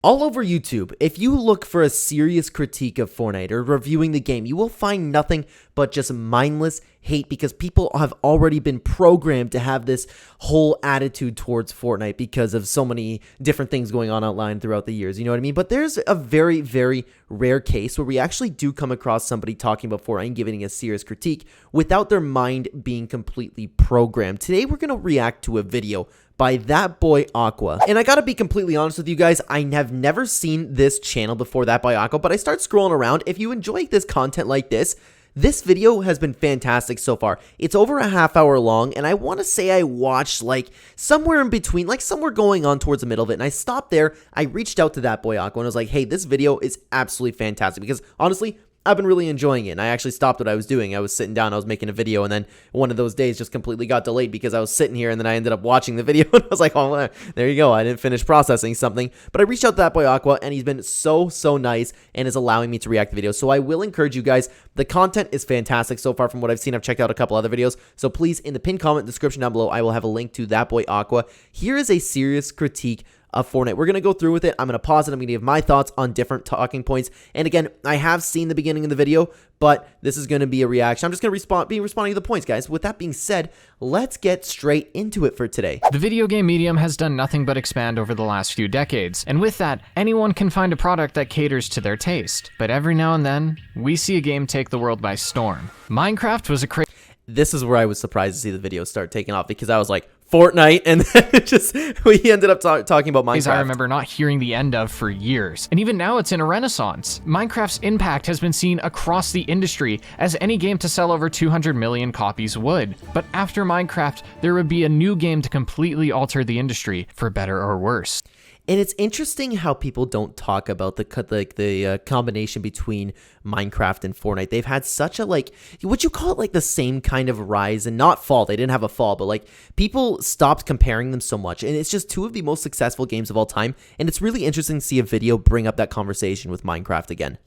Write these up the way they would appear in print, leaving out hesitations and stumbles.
All over YouTube, if you look for a serious critique of Fortnite or reviewing the game, you will find nothing but just mindless hate because people have already been programmed to have this whole attitude towards Fortnite because of so many different things going on online throughout the years, you know what I mean? But there's a very, very rare case where we actually do come across somebody talking about Fortnite and giving a serious critique without their mind being completely programmed. Today, we're going to react to a video by That Boy Aqua. And I gotta be completely honest with you guys, I have never seen this channel before, That Boy Aqua, but I start scrolling around. If you enjoy this content like this video has been fantastic so far. It's over a half hour long, and I want to say I watched like somewhere in between, like somewhere going on towards the middle of it, and I stopped there. I reached out to That Boy Aqua and I was like, hey, this video is absolutely fantastic because honestly, I've been really enjoying it, and I actually stopped what I was doing. I was sitting down, I was making a video, and then one of those days just completely got delayed because I was sitting here, and then I ended up watching the video, and I was like, oh, there you go, I didn't finish processing something. But I reached out to That Boy Aqua, and he's been so nice and is allowing me to react to videos. So I will encourage you guys, the content is fantastic so far from what I've seen. I've checked out a couple other videos, so please, in the pinned comment description down below, I will have a link to That Boy Aqua. Here is a serious critique of Fortnite. We're going to go through with it. I'm going to pause it. I'm going to give my thoughts on different talking points. And again, I have seen the beginning of the video, but this is going to be a reaction. I'm just going to be responding to the points, guys. With that being said, let's get straight into it for today. The video game medium has done nothing but expand over the last few decades. And with that, anyone can find a product that caters to their taste. But every now and then, we see a game take the world by storm. Minecraft was a crazy... This is where I was surprised to see the video start taking off because I was like, Fortnite, and then we ended up talking about Minecraft. I remember not hearing the end of for years, and even now it's in a renaissance. Minecraft's impact has been seen across the industry, as any game to sell over 200 million copies would. But after Minecraft, there would be a new game to completely alter the industry, for better or worse. And it's interesting how people don't talk about the combination between Minecraft and Fortnite. They've had such a, like, would you call it like the same kind of rise and not fall? They didn't have a fall, but like people stopped comparing them so much. And it's just two of the most successful games of all time. And it's really interesting to see a video bring up that conversation with Minecraft again.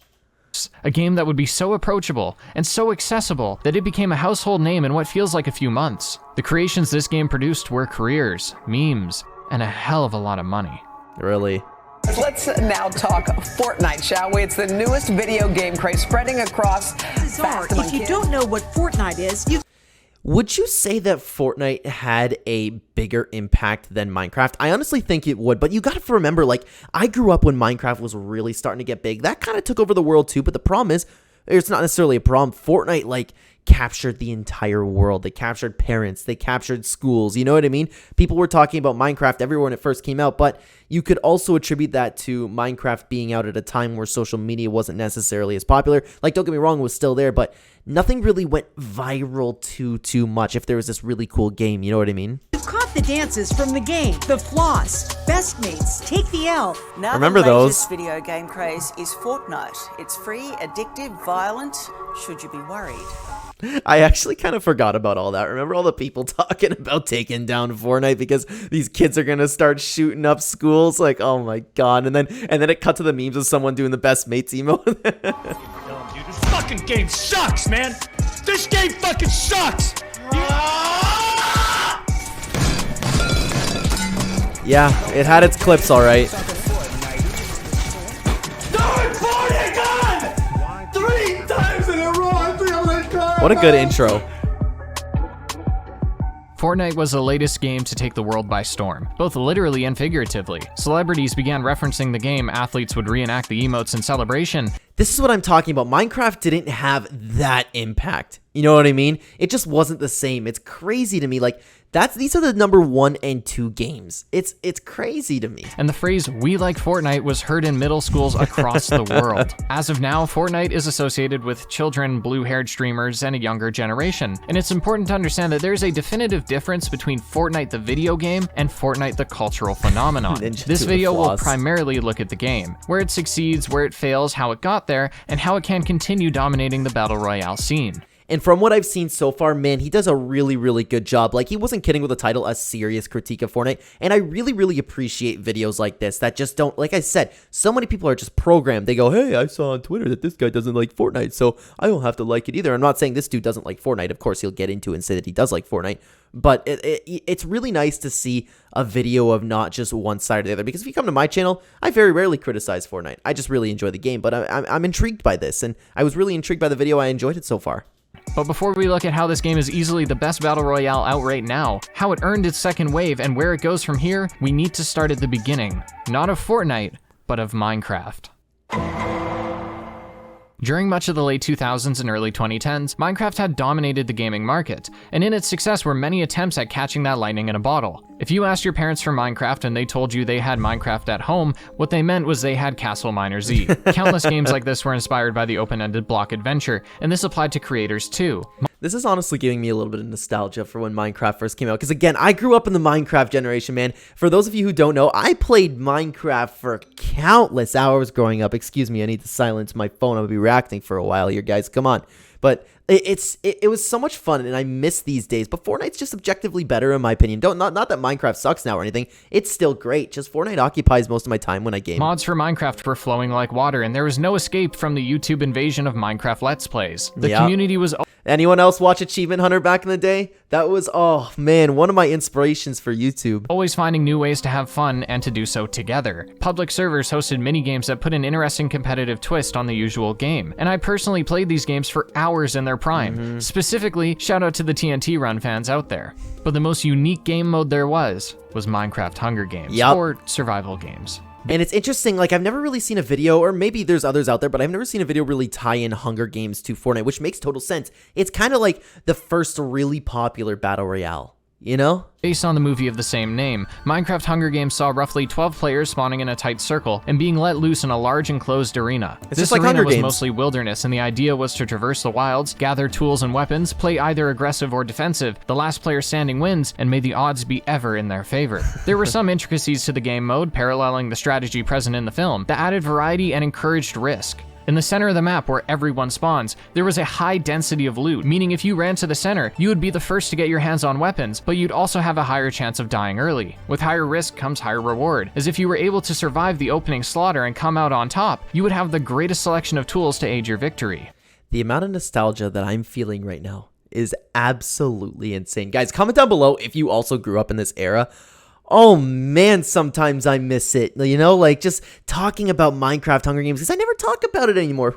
A game that would be so approachable and so accessible that it became a household name in what feels like a few months. The creations this game produced were careers, memes, and a hell of a lot of money. Really? Let's now talk Fortnite, shall we? It's the newest video game craze spreading across fast among kids. If you don't know what Fortnite is, would you say that Fortnite had a bigger impact than Minecraft? I honestly think it would, but you got to remember, like, I grew up when Minecraft was really starting to get big. That kind of took over the world too, but the problem is, it's not necessarily a problem. Fortnite, like, captured the entire world. They captured parents. They captured schools. You know what I mean? People were talking about Minecraft everywhere when it first came out, but you could also attribute that to Minecraft being out at a time where social media wasn't necessarily as popular. Like, don't get me wrong, it was still there, but nothing really went viral too much if there was this really cool game. You know what I mean? You've caught the dances from the game, the floss, best mates, take the L. Now remember the latest those video game craze is Fortnite. It's free, addictive, violent. Should you be worried? I actually kind of forgot about all that. Remember all the people talking about taking down Fortnite because these kids are gonna start shooting up schools? Like, oh my god! And then it cut to the memes of someone doing the best mates emote. Dude, this fucking game sucks, man. This game fucking sucks. Yeah, it had its clips, all right. What a good intro. Fortnite was the latest game to take the world by storm, both literally and figuratively. Celebrities began referencing the game, athletes would reenact the emotes in celebration. This is what I'm talking about. Minecraft didn't have that impact. You know what I mean? It just wasn't the same. It's crazy to me. Like, these are the number 1 and 2 games. It's crazy to me. And the phrase, "we like Fortnite," was heard in middle schools across the world. As of now, Fortnite is associated with children, blue-haired streamers, and a younger generation. And it's important to understand that there's a definitive difference between Fortnite the video game and Fortnite the cultural phenomenon. This video will primarily look at the game, where it succeeds, where it fails, how it got there, and how it can continue dominating the Battle Royale scene. And from what I've seen so far, man, he does a really, really good job. Like, he wasn't kidding with the title, A Serious Critique of Fortnite. And I really, really appreciate videos like this that just don't, like I said, so many people are just programmed. They go, hey, I saw on Twitter that this guy doesn't like Fortnite, so I don't have to like it either. I'm not saying this dude doesn't like Fortnite. Of course, he'll get into it and say that he does like Fortnite. But it's really nice to see a video of not just one side or the other. Because if you come to my channel, I very rarely criticize Fortnite. I just really enjoy the game. But I'm intrigued by this. And I was really intrigued by the video. I enjoyed it so far. But before we look at how this game is easily the best battle royale out right now, how it earned its second wave, and where it goes from here, we need to start at the beginning. Not of Fortnite, but of Minecraft. During much of the late 2000s and early 2010s, Minecraft had dominated the gaming market, and in its success were many attempts at catching that lightning in a bottle. If you asked your parents for Minecraft and they told you they had Minecraft at home, what they meant was they had Castle Miner Z. Countless games like this were inspired by the open-ended block adventure, and this applied to creators too. This is honestly giving me a little bit of nostalgia for when Minecraft first came out. Because again, I grew up in the Minecraft generation, man. For those of you who don't know, I played Minecraft for countless hours growing up. Excuse me, I need to silence my phone. I'll be reacting for a while here, guys. Come on. But it was so much fun, and I miss these days. But Fortnite's just objectively better, in my opinion. Not that Minecraft sucks now or anything. It's still great. Just Fortnite occupies most of my time when I game. Mods for Minecraft were flowing like water, and there was no escape from the YouTube invasion of Minecraft Let's Plays. The community was... Anyone else watch Achievement Hunter back in the day? That was, oh man, one of my inspirations for YouTube. Always finding new ways to have fun and to do so together. Public servers hosted mini-games that put an interesting competitive twist on the usual game, and I personally played these games for hours in their prime. Specifically, shout out to the TNT Run fans out there. But the most unique game mode there was Minecraft Hunger Games, or survival games. And it's interesting, like, I've never really seen a video, or maybe there's others out there, but I've never seen a video really tie in Hunger Games to Fortnite, which makes total sense. It's kind of like the first really popular battle royale, you know? Based on the movie of the same name, Minecraft Hunger Games saw roughly 12 players spawning in a tight circle and being let loose in a large enclosed arena. It's just like Hunger This arena was Games. mostly wilderness, and the idea was to traverse the wilds, gather tools and weapons, play either aggressive or defensive. The last player standing wins, and may the odds be ever in their favor. There were some intricacies to the game mode, paralleling the strategy present in the film, that added variety and encouraged risk. In the center of the map where everyone spawns, there was a high density of loot, meaning if you ran to the center, you would be the first to get your hands on weapons, but you'd also have a higher chance of dying early. With higher risk comes higher reward, as if you were able to survive the opening slaughter and come out on top, you would have the greatest selection of tools to aid your victory. The amount of nostalgia that I'm feeling right now is absolutely insane. Guys, comment down below if you also grew up in this era. Oh man, sometimes I miss it, you know, like just talking about Minecraft Hunger Games, because I never talk about it anymore.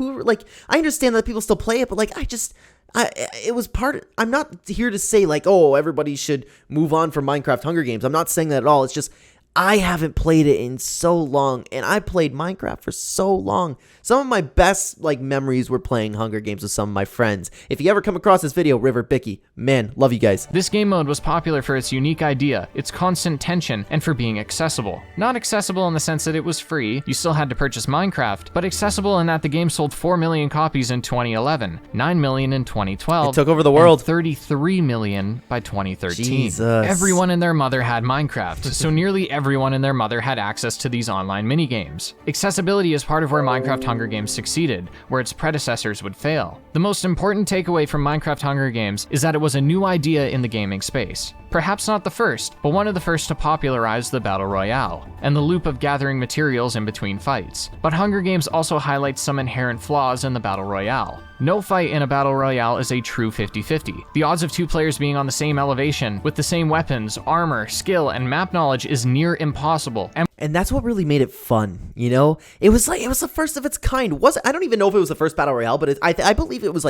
I understand that people still play it, but like, it was I'm not here to say like, oh, everybody should move on from Minecraft Hunger Games. I'm not saying that at all. It's just, I haven't played it in so long, and I played Minecraft for so long. Some of my best memories were playing Hunger Games with some of my friends. If you ever come across this video, River, Bicky, man, love you guys. This game mode was popular for its unique idea, its constant tension, and for being accessible. Not accessible in the sense that it was free, you still had to purchase Minecraft, but accessible in that the game sold 4 million copies in 2011, 9 million in 2012, it took over the world, and 33 million by 2013. Jesus. Everyone and their mother had Minecraft, so nearly everyone and their mother had access to these online minigames. Accessibility is part of where Minecraft Hunger Games succeeded, where its predecessors would fail. The most important takeaway from Minecraft Hunger Games is that it was a new idea in the gaming space. Perhaps not the first, but one of the first to popularize the Battle Royale, and the loop of gathering materials in between fights. But Hunger Games also highlights some inherent flaws in the Battle Royale. No fight in a Battle Royale is a true 50-50. The odds of two players being on the same elevation, with the same weapons, armor, skill, and map knowledge is near impossible. And that's what really made it fun, you know? It was the first of its kind. I don't even know if it was the first Battle Royale, but I believe it was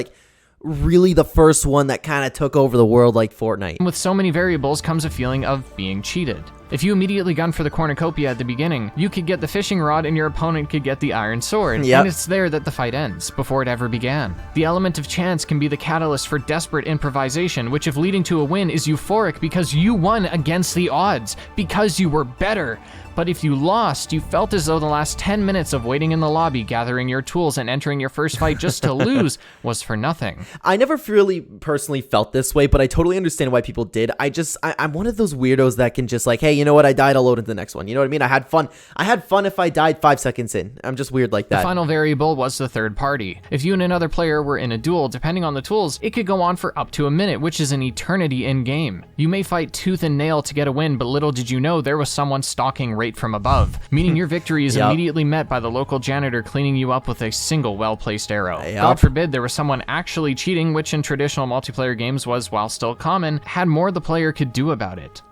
really the first one that kind of took over the world like Fortnite. With so many variables comes a feeling of being cheated. If you immediately gun for the cornucopia at the beginning, you could get the fishing rod and your opponent could get the iron sword, and it's there that the fight ends, before it ever began. The element of chance can be the catalyst for desperate improvisation, which if leading to a win is euphoric because you won against the odds, because you were better. But if you lost, you felt as though the last 10 minutes of waiting in the lobby, gathering your tools, and entering your first fight just to lose was for nothing. I never really personally felt this way, but I totally understand why people did. I'm one of those weirdos that can just hey, you know what? I died. I'll load into the next one. You know what I mean? I had fun. I had fun if I died 5 seconds in. I'm just weird like that. The final variable was the third party. If you and another player were in a duel, depending on the tools, it could go on for up to a minute, which is an eternity in game. You may fight tooth and nail to get a win, but little did you know there was someone stalking right from above, meaning your victory is immediately met by the local janitor cleaning you up with a single well-placed arrow. God forbid there was someone actually cheating, which in traditional multiplayer games was, while still common, had more the player could do about it.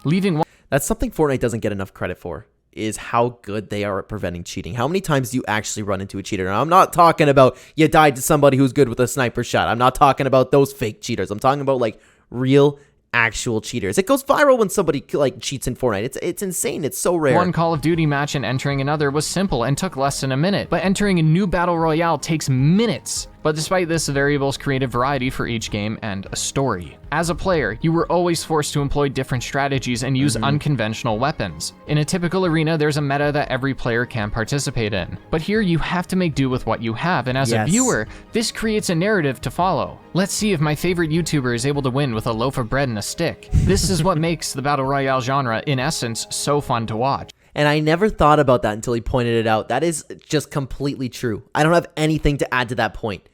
That's something Fortnite doesn't get enough credit for, is how good they are at preventing cheating. How many times do you actually run into a cheater? And I'm not talking about you died to somebody who's good with a sniper shot. I'm not talking about those fake cheaters. I'm talking about like real actual cheaters. It goes viral when somebody like cheats in Fortnite. It's insane. It's so rare. One Call of Duty match and entering another was simple and took less than a minute, but entering a new battle royale takes minutes. But despite this, the variables created variety for each game and a story. As a player, you were always forced to employ different strategies and use unconventional weapons. In a typical arena, there's a meta that every player can participate in. But here you have to make do with what you have, and as a viewer, this creates a narrative to follow. Let's see if my favorite YouTuber is able to win with a loaf of bread and a stick. This is what makes the Battle Royale genre, in essence, so fun to watch. And I never thought about that until he pointed it out. That is just completely true. I don't have anything to add to that point.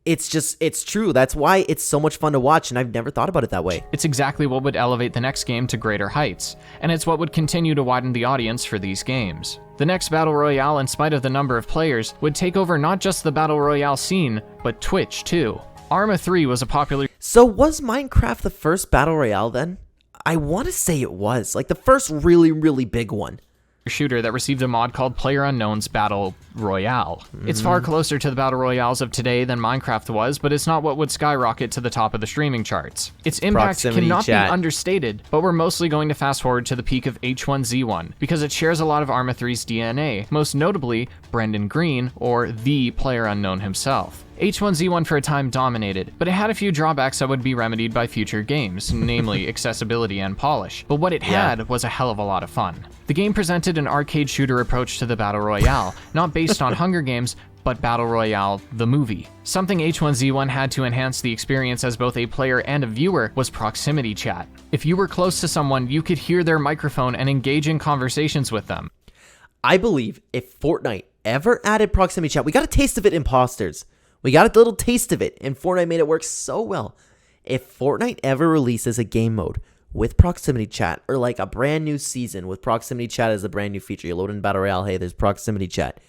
It's true. That's why it's so much fun to watch, and I've never thought about it that way. It's exactly what would elevate the next game to greater heights, and it's what would continue to widen the audience for these games. The next Battle Royale, in spite of the number of players, would take over not just the Battle Royale scene, but Twitch too. Arma 3 was a popular... So was Minecraft the first Battle Royale then? I want to say it was. Like the first really, really big one. Shooter that received a mod called PlayerUnknown's Battle Royale. It's far closer to the Battle Royales of today than Minecraft was, but it's not what would skyrocket to the top of the streaming charts. Its impact cannot be understated, but we're mostly going to fast forward to the peak of H1Z1, because it shares a lot of Arma 3's DNA, most notably Brendan Green, or the PlayerUnknown himself. H1Z1 for a time dominated, but it had a few drawbacks that would be remedied by future games, namely accessibility and polish. But what it had was a hell of a lot of fun. The game presented an arcade shooter approach to the Battle Royale, not based on Hunger Games, but Battle Royale, the movie. Something H1Z1 had to enhance the experience as both a player and a viewer was proximity chat. If you were close to someone, you could hear their microphone and engage in conversations with them. I believe if Fortnite ever added proximity chat, we got a taste of it in Imposters. We got a little taste of it, and Fortnite made it work so well. If Fortnite ever releases a game mode with proximity chat, or like a brand new season with proximity chat as a brand new feature, you load in Battle Royale, hey, there's proximity chat,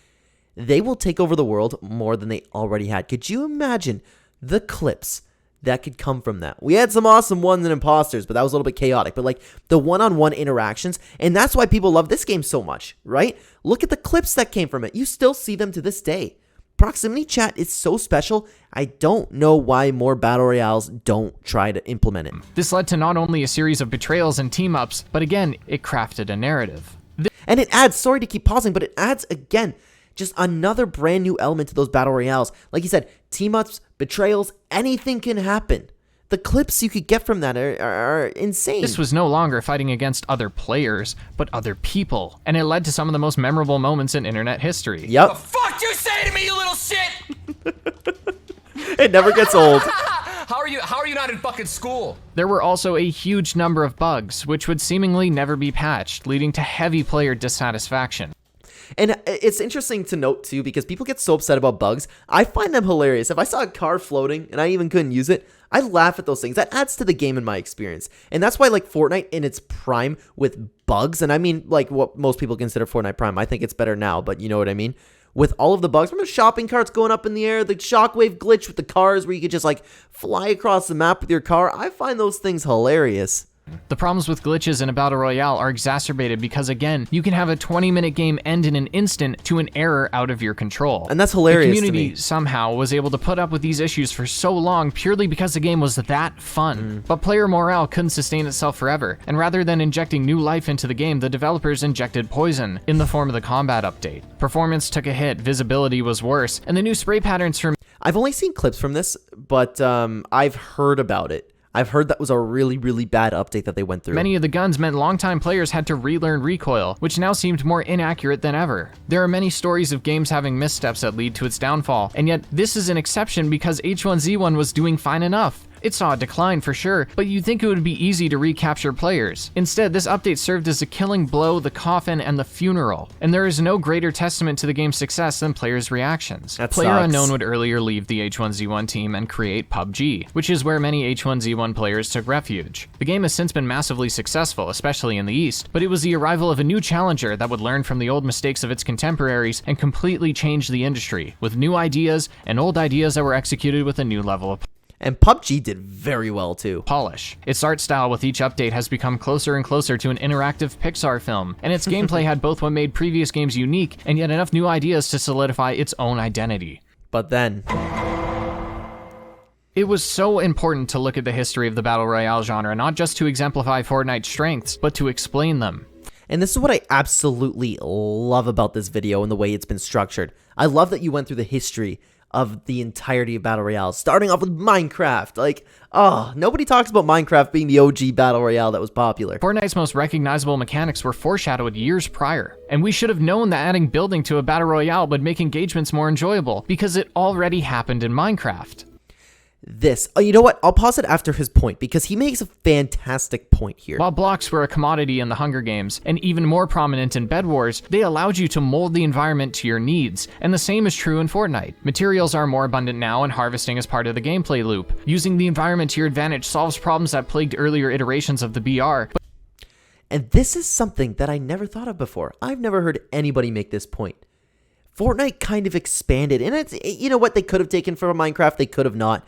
they will take over the world more than they already had. Could you imagine the clips that could come from that? We had some awesome ones in Imposters, but that was a little bit chaotic. But like the one-on-one interactions, and that's why people love this game so much, right? Look at the clips that came from it. You still see them to this day. Proximity chat is so special, I don't know why more Battle Royales don't try to implement it. This led to not only a series of betrayals and team-ups, but again, it crafted a narrative. And it adds, sorry to keep pausing, but it adds, again, just another brand new element to those Battle Royales. Like you said, team-ups, betrayals, anything can happen. The clips you could get from that are insane. This was no longer fighting against other players, but other people. And it led to some of the most memorable moments in internet history. Yep. The fuck you say to me, you little shit? It never gets old. How are you not in fucking school? There were also a huge number of bugs, which would seemingly never be patched, leading to heavy player dissatisfaction. And it's interesting to note, too, because people get so upset about bugs. I find them hilarious. If I saw a car floating and I even couldn't use it, I laugh at those things. That adds to the game in my experience. And that's why, like, Fortnite in its prime with bugs, and I mean, like, what most people consider Fortnite prime. I think it's better now, but you know what I mean? With all of the bugs, remember shopping carts going up in the air, the shockwave glitch with the cars where you could just, like, fly across the map with your car? I find those things hilarious. The problems with glitches in a Battle Royale are exacerbated because, again, you can have a 20-minute game end in an instant to an error out of your control. And that's hilarious. The community somehow was able to put up with these issues for so long purely because the game was that fun. But player morale couldn't sustain itself forever, and rather than injecting new life into the game, the developers injected poison in the form of the combat update. Performance took a hit, visibility was worse, and the new spray patterns from... I've only seen clips from this, but I've heard about it. I've heard that was a really, really bad update that they went through. Many of the guns meant longtime players had to relearn recoil, which now seemed more inaccurate than ever. There are many stories of games having missteps that lead to its downfall, and yet this is an exception because H1Z1 was doing fine enough. It saw a decline for sure, but you'd think it would be easy to recapture players. Instead, this update served as a killing blow, the coffin, and the funeral. And there is no greater testament to the game's success than players' reactions. Playerunknown would earlier leave the H1Z1 team and create PUBG, which is where many H1Z1 players took refuge. The game has since been massively successful, especially in the East, but it was the arrival of a new challenger that would learn from the old mistakes of its contemporaries and completely change the industry, with new ideas and old ideas that were executed with a new level of And PUBG did very well too. polish. Its art style with each update has become closer and closer to an interactive Pixar film, and its gameplay had both what made previous games unique and yet enough new ideas to solidify its own identity. But then, it was so important to look at the history of the Battle Royale genre, not just to exemplify Fortnite's strengths, but to explain them. and this is what I absolutely love about this video and the way it's been structured. I love that you went through the history of the entirety of Battle Royale, starting off with Minecraft. Like, oh, nobody talks about Minecraft being the OG Battle Royale that was popular. Fortnite's most recognizable mechanics were foreshadowed years prior, and we should have known that adding building to a Battle Royale would make engagements more enjoyable, because it already happened in Minecraft. Oh, you know what? I'll pause it after his point, because he makes a fantastic point here. While blocks were a commodity in the Hunger Games, and even more prominent in Bed Wars, they allowed you to mold the environment to your needs, and the same is true in Fortnite. Materials are more abundant now, and harvesting is part of the gameplay loop. Using the environment to your advantage solves problems that plagued earlier iterations of the BR. And this is something that I never thought of before. I've never heard anybody make this point. Fortnite kind of expanded, and it's, you know what, they could have taken from Minecraft, they could have not.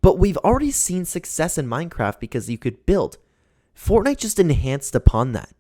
But we've already seen success in Minecraft because you could build. Fortnite just enhanced upon that.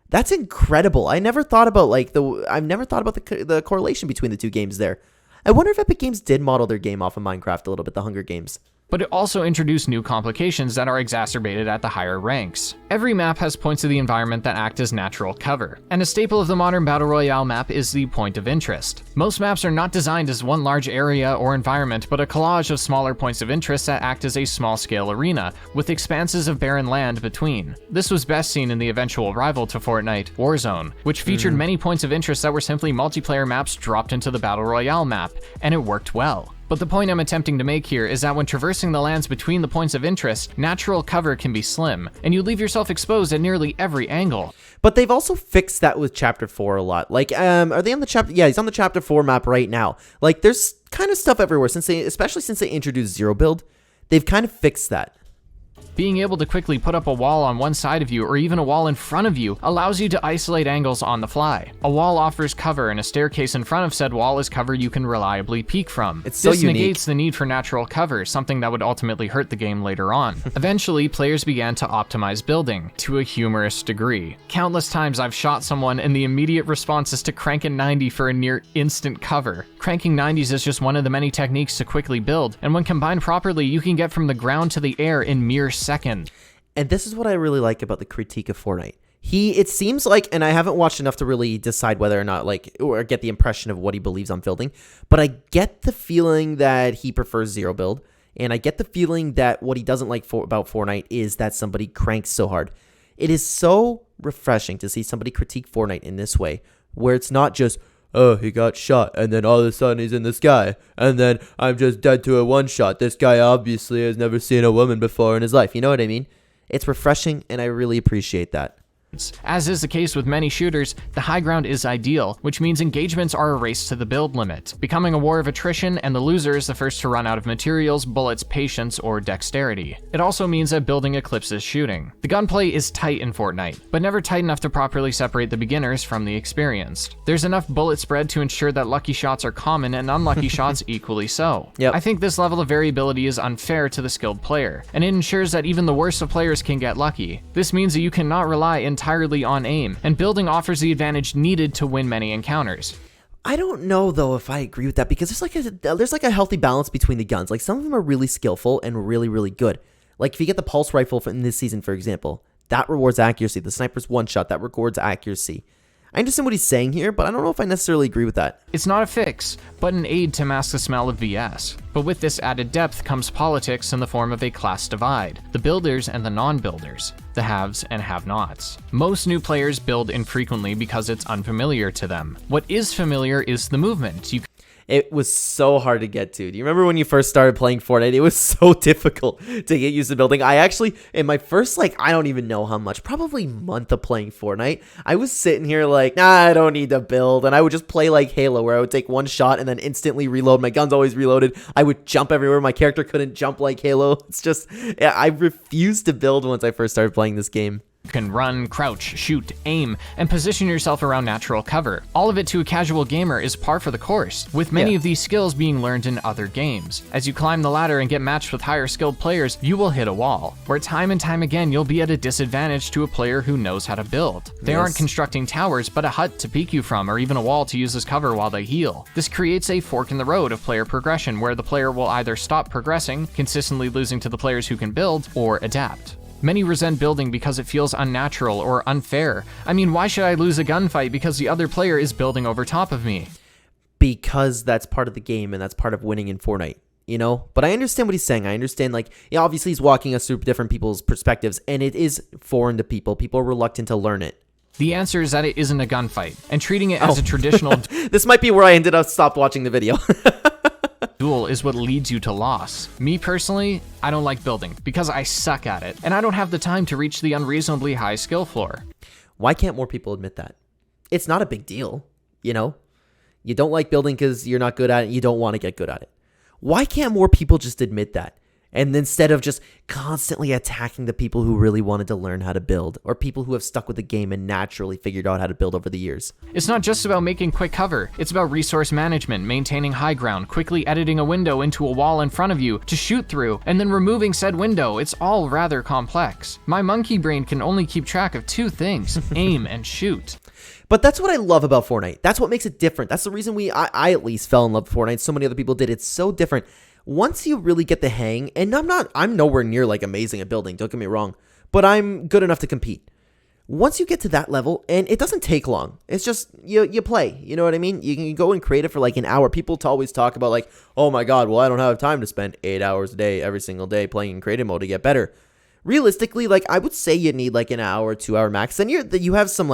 That's incredible. I never thought about the correlation between the two games there. I wonder if Epic Games did model their game off of Minecraft a little bit, the Hunger Games. But it also introduced new complications that are exacerbated at the higher ranks. Every map has points of the environment that act as natural cover, and a staple of the modern Battle Royale map is the point of interest. Most maps are not designed as one large area or environment, but a collage of smaller points of interest that act as a small-scale arena, with expanses of barren land between. This was best seen in the eventual rival to Fortnite, Warzone, which featured many points of interest that were simply multiplayer maps dropped into the Battle Royale map, and it worked well. But the point I'm attempting to make here is that when traversing the lands between the points of interest, natural cover can be slim, and you leave yourself exposed at nearly every angle. But they've also fixed that with Chapter 4 a lot. Like, are they on the chapter? Yeah, he's on the Chapter 4 map right now. Like, there's kind of stuff everywhere, especially since they introduced Zero Build. They've kind of fixed that. Being able to quickly put up a wall on one side of you or even a wall in front of you allows you to isolate angles on the fly. A wall offers cover, and a staircase in front of said wall is cover you can reliably peek from. It's so this unique. negates the need for natural cover, something that would ultimately hurt the game later on. Eventually, players began to optimize building, to a humorous degree. Countless times I've shot someone and the immediate response is to crank a 90 for a near instant cover. Cranking 90s is just one of the many techniques to quickly build, and when combined properly, you can get from the ground to the air in mere seconds. And this is what I really like about the critique of Fortnite. It seems like, and I haven't watched enough to really decide whether or not, or get the impression of what he believes on building, but I get the feeling that he prefers Zero Build, and I get the feeling that what he doesn't like about Fortnite is that somebody cranks so hard. It is so refreshing to see somebody critique Fortnite in this way, where it's not just, oh, he got shot, and then all of a sudden he's in the sky, and then I'm just dead to a one-shot. This guy obviously has never seen a woman before in his life. You know what I mean? It's refreshing, and I really appreciate that. As is the case with many shooters, the high ground is ideal, which means engagements are a race to the build limit, becoming a war of attrition, and the loser is the first to run out of materials, bullets, patience, or dexterity. It also means that building eclipses shooting. The gunplay is tight in Fortnite, but never tight enough to properly separate the beginners from the experienced. There's enough bullet spread to ensure that lucky shots are common and unlucky shots equally so. Yep. I think this level of variability is unfair to the skilled player, and it ensures that even the worst of players can get lucky. This means that you cannot rely entirely on aim, and building offers the advantage needed to win many encounters. I don't know, though, if I agree with that, because there's like a healthy balance between the guns. Like, some of them are really skillful and really, really good. Like, if you get the pulse rifle in this season, for example, that rewards accuracy. The sniper's one shot, that rewards accuracy. I understand what he's saying here, but I don't know if I necessarily agree with that. It's not a fix, but an aid to mask the smell of VS. But with this added depth comes politics in the form of a class divide, the builders and the non-builders, the haves and have-nots. Most new players build infrequently because it's unfamiliar to them. What is familiar is the movement. It was so hard to get to. Do you remember when you first started playing Fortnite? It was so difficult to get used to building. I actually, in my first, I don't even know how much, probably month of playing Fortnite, I was sitting here nah, I don't need to build. And I would just play like Halo, where I would take one shot and then instantly reload. My gun's always reloaded. I would jump everywhere. My character couldn't jump like Halo. It's just, I refused to build once I first started playing this game. You can run, crouch, shoot, aim, and position yourself around natural cover. All of it to a casual gamer is par for the course, with many of these skills being learned in other games. As you climb the ladder and get matched with higher skilled players, you will hit a wall, where time and time again you'll be at a disadvantage to a player who knows how to build. They aren't constructing towers, but a hut to peek you from, or even a wall to use as cover while they heal. This creates a fork in the road of player progression, where the player will either stop progressing, consistently losing to the players who can build, or adapt. Many resent building because it feels unnatural or unfair. I mean, why should I lose a gunfight because the other player is building over top of me? Because that's part of the game and that's part of winning in Fortnite, you know? But I understand what he's saying. I understand, obviously he's walking us through different people's perspectives, and it is foreign to people. People are reluctant to learn it. The answer is that it isn't a gunfight, and treating it as a traditional This might be where I ended up stopped watching the video. duel is what leads you to loss. Me personally, I don't like building because I suck at it, and I don't have the time to reach the unreasonably high skill floor. Why can't more people admit that? It's not a big deal, you know? You don't like building because you're not good at it, you don't want to get good at it. Why can't more people just admit that? And instead of just constantly attacking the people who really wanted to learn how to build, or people who have stuck with the game and naturally figured out how to build over the years. It's not just about making quick cover, it's about resource management, maintaining high ground, quickly editing a window into a wall in front of you to shoot through, and then removing said window. It's all rather complex. My monkey brain can only keep track of two things, aim and shoot. But that's what I love about Fortnite. That's what makes it different. That's the reason I at least fell in love with Fortnite. So many other people did. It's so different. Once you really get the hang, and I'm nowhere near amazing at building, don't get me wrong, but I'm good enough to compete. Once you get to that level, and it doesn't take long, it's just, you play, you know what I mean? You can go and create it for an hour. People always talk about oh my God, well, I don't have time to spend 8 hours a day, every single day playing in creative mode to get better. Realistically, I would say you need an hour, 2 hour max. Then you have some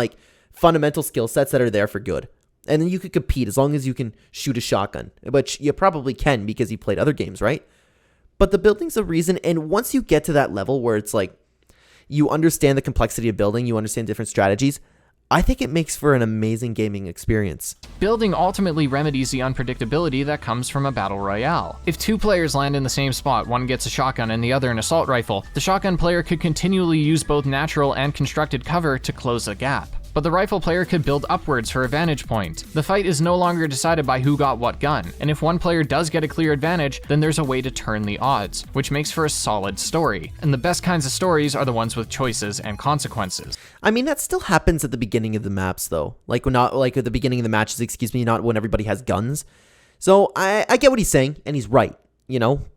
fundamental skill sets that are there for good. And then you could compete as long as you can shoot a shotgun, which you probably can because you played other games, right? But the building's the reason, and once you get to that level where it's you understand the complexity of building, you understand different strategies, I think it makes for an amazing gaming experience. Building ultimately remedies the unpredictability that comes from a battle royale. If two players land in the same spot, one gets a shotgun and the other an assault rifle, the shotgun player could continually use both natural and constructed cover to close the gap. But the rifle player could build upwards for a vantage point. The fight is no longer decided by who got what gun, and if one player does get a clear advantage, then there's a way to turn the odds, which makes for a solid story. And the best kinds of stories are the ones with choices and consequences. I mean, that still happens at the beginning of the maps, though. Not at the beginning of the matches, not when everybody has guns. So I get what he's saying, and he's right.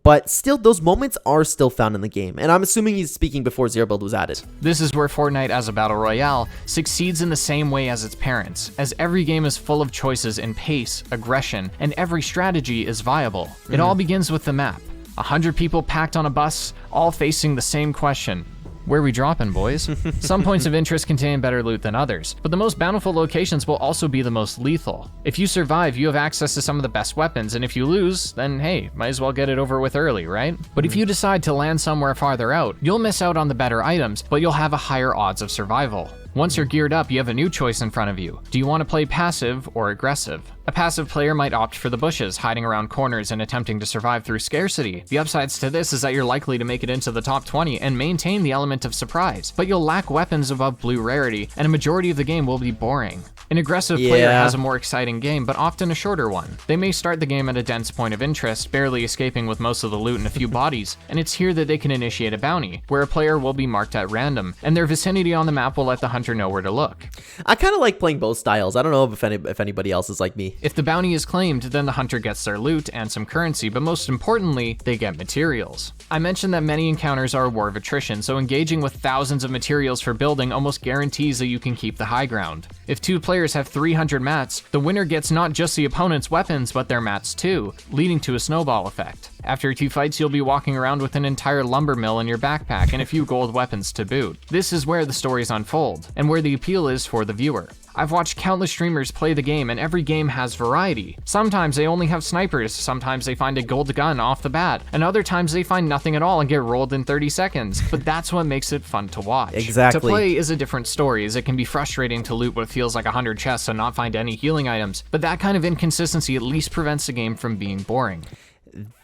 But still, those moments are still found in the game, and I'm assuming he's speaking before Zero Build was added. This is where Fortnite as a battle royale succeeds in the same way as its parents, as every game is full of choices in pace, aggression, and every strategy is viable. It all begins with the map. 100 people packed on a bus, all facing the same question. Where we dropping, boys? Some points of interest contain better loot than others, but the most bountiful locations will also be the most lethal. If you survive, you have access to some of the best weapons, and if you lose, then hey, might as well get it over with early, right? But if you decide to land somewhere farther out, you'll miss out on the better items, but you'll have a higher odds of survival. Once you're geared up, you have a new choice in front of you. Do you want to play passive or aggressive? A passive player might opt for the bushes, hiding around corners and attempting to survive through scarcity. The upsides to this is that you're likely to make it into the top 20 and maintain the element of surprise, but you'll lack weapons above blue rarity, and a majority of the game will be boring. An aggressive player has a more exciting game, but often a shorter one. They may start the game at a dense point of interest, barely escaping with most of the loot and a few bodies, and it's here that they can initiate a bounty, where a player will be marked at random, and their vicinity on the map will let the hunter know where to look. I kind of like playing both styles. I don't know if anybody else is like me. If the bounty is claimed, then the hunter gets their loot and some currency, but most importantly, they get materials. I mentioned that many encounters are a war of attrition, so engaging with thousands of materials for building almost guarantees that you can keep the high ground. If two players have 300 mats, the winner gets not just the opponent's weapons, but their mats too, leading to a snowball effect. After 2 fights, you'll be walking around with an entire lumber mill in your backpack and a few gold weapons to boot. This is where the stories unfold, and where the appeal is for the viewer. I've watched countless streamers play the game, and every game has variety. Sometimes they only have snipers, sometimes they find a gold gun off the bat, and other times they find nothing at all and get rolled in 30 seconds. But that's what makes it fun to watch. Exactly. To play is a different story, as it can be frustrating to loot what feels like 100 chests and not find any healing items, but that kind of inconsistency at least prevents the game from being boring.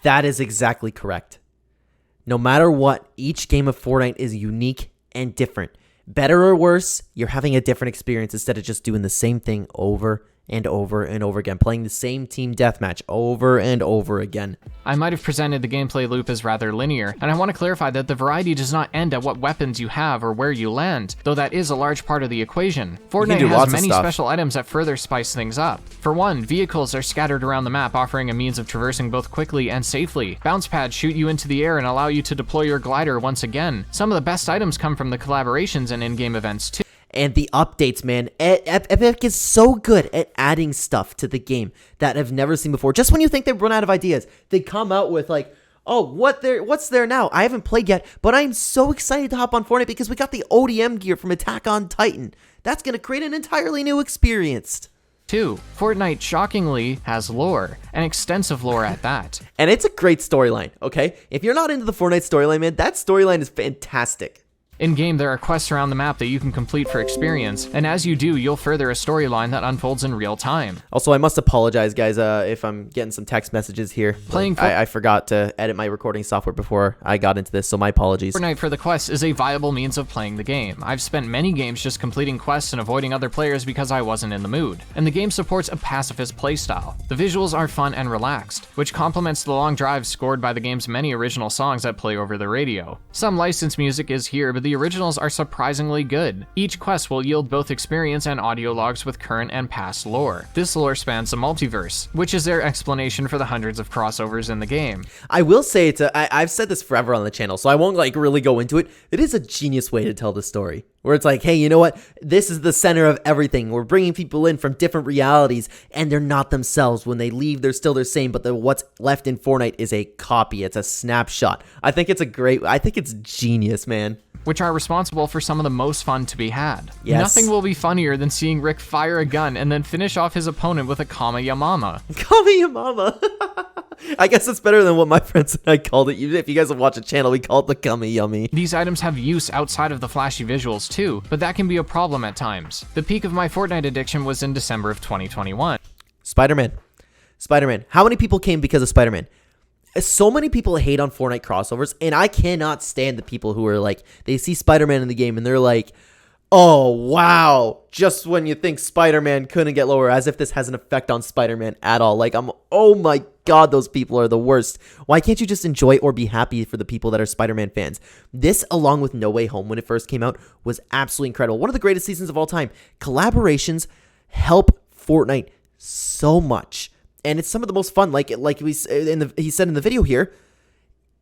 That is exactly correct. No matter what, each game of Fortnite is unique and different. Better or worse, you're having a different experience instead of just doing the same thing over and over and over again, playing the same team deathmatch over and over again. I might have presented the gameplay loop as rather linear, and I want to clarify that the variety does not end at what weapons you have or where you land, though that is a large part of the equation. Fortnite has many special items that further spice things up. For one, vehicles are scattered around the map, offering a means of traversing both quickly and safely. Bounce pads shoot you into the air and allow you to deploy your glider once again. Some of the best items come from the collaborations and in-game events too. And the updates, man. Epic is so good at adding stuff to the game that I've never seen before. Just when you think they've run out of ideas, they come out with like, oh, what's there now? I haven't played yet, but I'm so excited to hop on Fortnite because we got the ODM gear from Attack on Titan. That's going to create an entirely new experience. 2. Fortnite shockingly has lore, and extensive lore at that. And it's a great storyline, okay? If you're not into the Fortnite storyline, man, that storyline is fantastic. In-game, there are quests around the map that you can complete for experience, and as you do, you'll further a storyline that unfolds in real time. Also, I must apologize, guys, if I'm getting some text messages here. I forgot to edit my recording software before I got into this, so my apologies. Fortnite for the quests is a viable means of playing the game. I've spent many games just completing quests and avoiding other players because I wasn't in the mood, and the game supports a pacifist playstyle. The visuals are fun and relaxed, which complements the long drives scored by the game's many original songs that play over the radio. Some licensed music is here, but the originals are surprisingly good. Each quest will yield both experience and audio logs with current and past lore. This lore spans the multiverse, which is their explanation for the hundreds of crossovers in the game. I will say I've said this forever on the channel, so I won't like really go into it. It is a genius way to tell the story, where it's like, hey, you know what? This is the center of everything. We're bringing people in from different realities, and they're not themselves. When they leave, they're still the same, but what's left in Fortnite is a copy. It's a snapshot. I think it's genius, man. Which are responsible for some of the most fun to be had. Yes. Nothing will be funnier than seeing Rick fire a gun and then finish off his opponent with a Kama Yamama. Kama Yamama. I guess it's better than what my friends and I called it. If you guys have watched the channel, we call it the Kama Yummy. These items have use outside of the flashy visuals too, but that can be a problem at times. The peak of my Fortnite addiction was in December of 2021. Spider-Man. How many people came because of Spider-Man? So many people hate on Fortnite crossovers, and I cannot stand the people who are like, they see Spider-Man in the game, and they're like, oh, wow, just when you think Spider-Man couldn't get lower, as if this has an effect on Spider-Man at all. Like, oh my God, those people are the worst. Why can't you just enjoy or be happy for the people that are Spider-Man fans? This, along with No Way Home when it first came out, was absolutely incredible. One of the greatest seasons of all time. Collaborations help Fortnite so much. And it's some of the most fun, he said in the video here,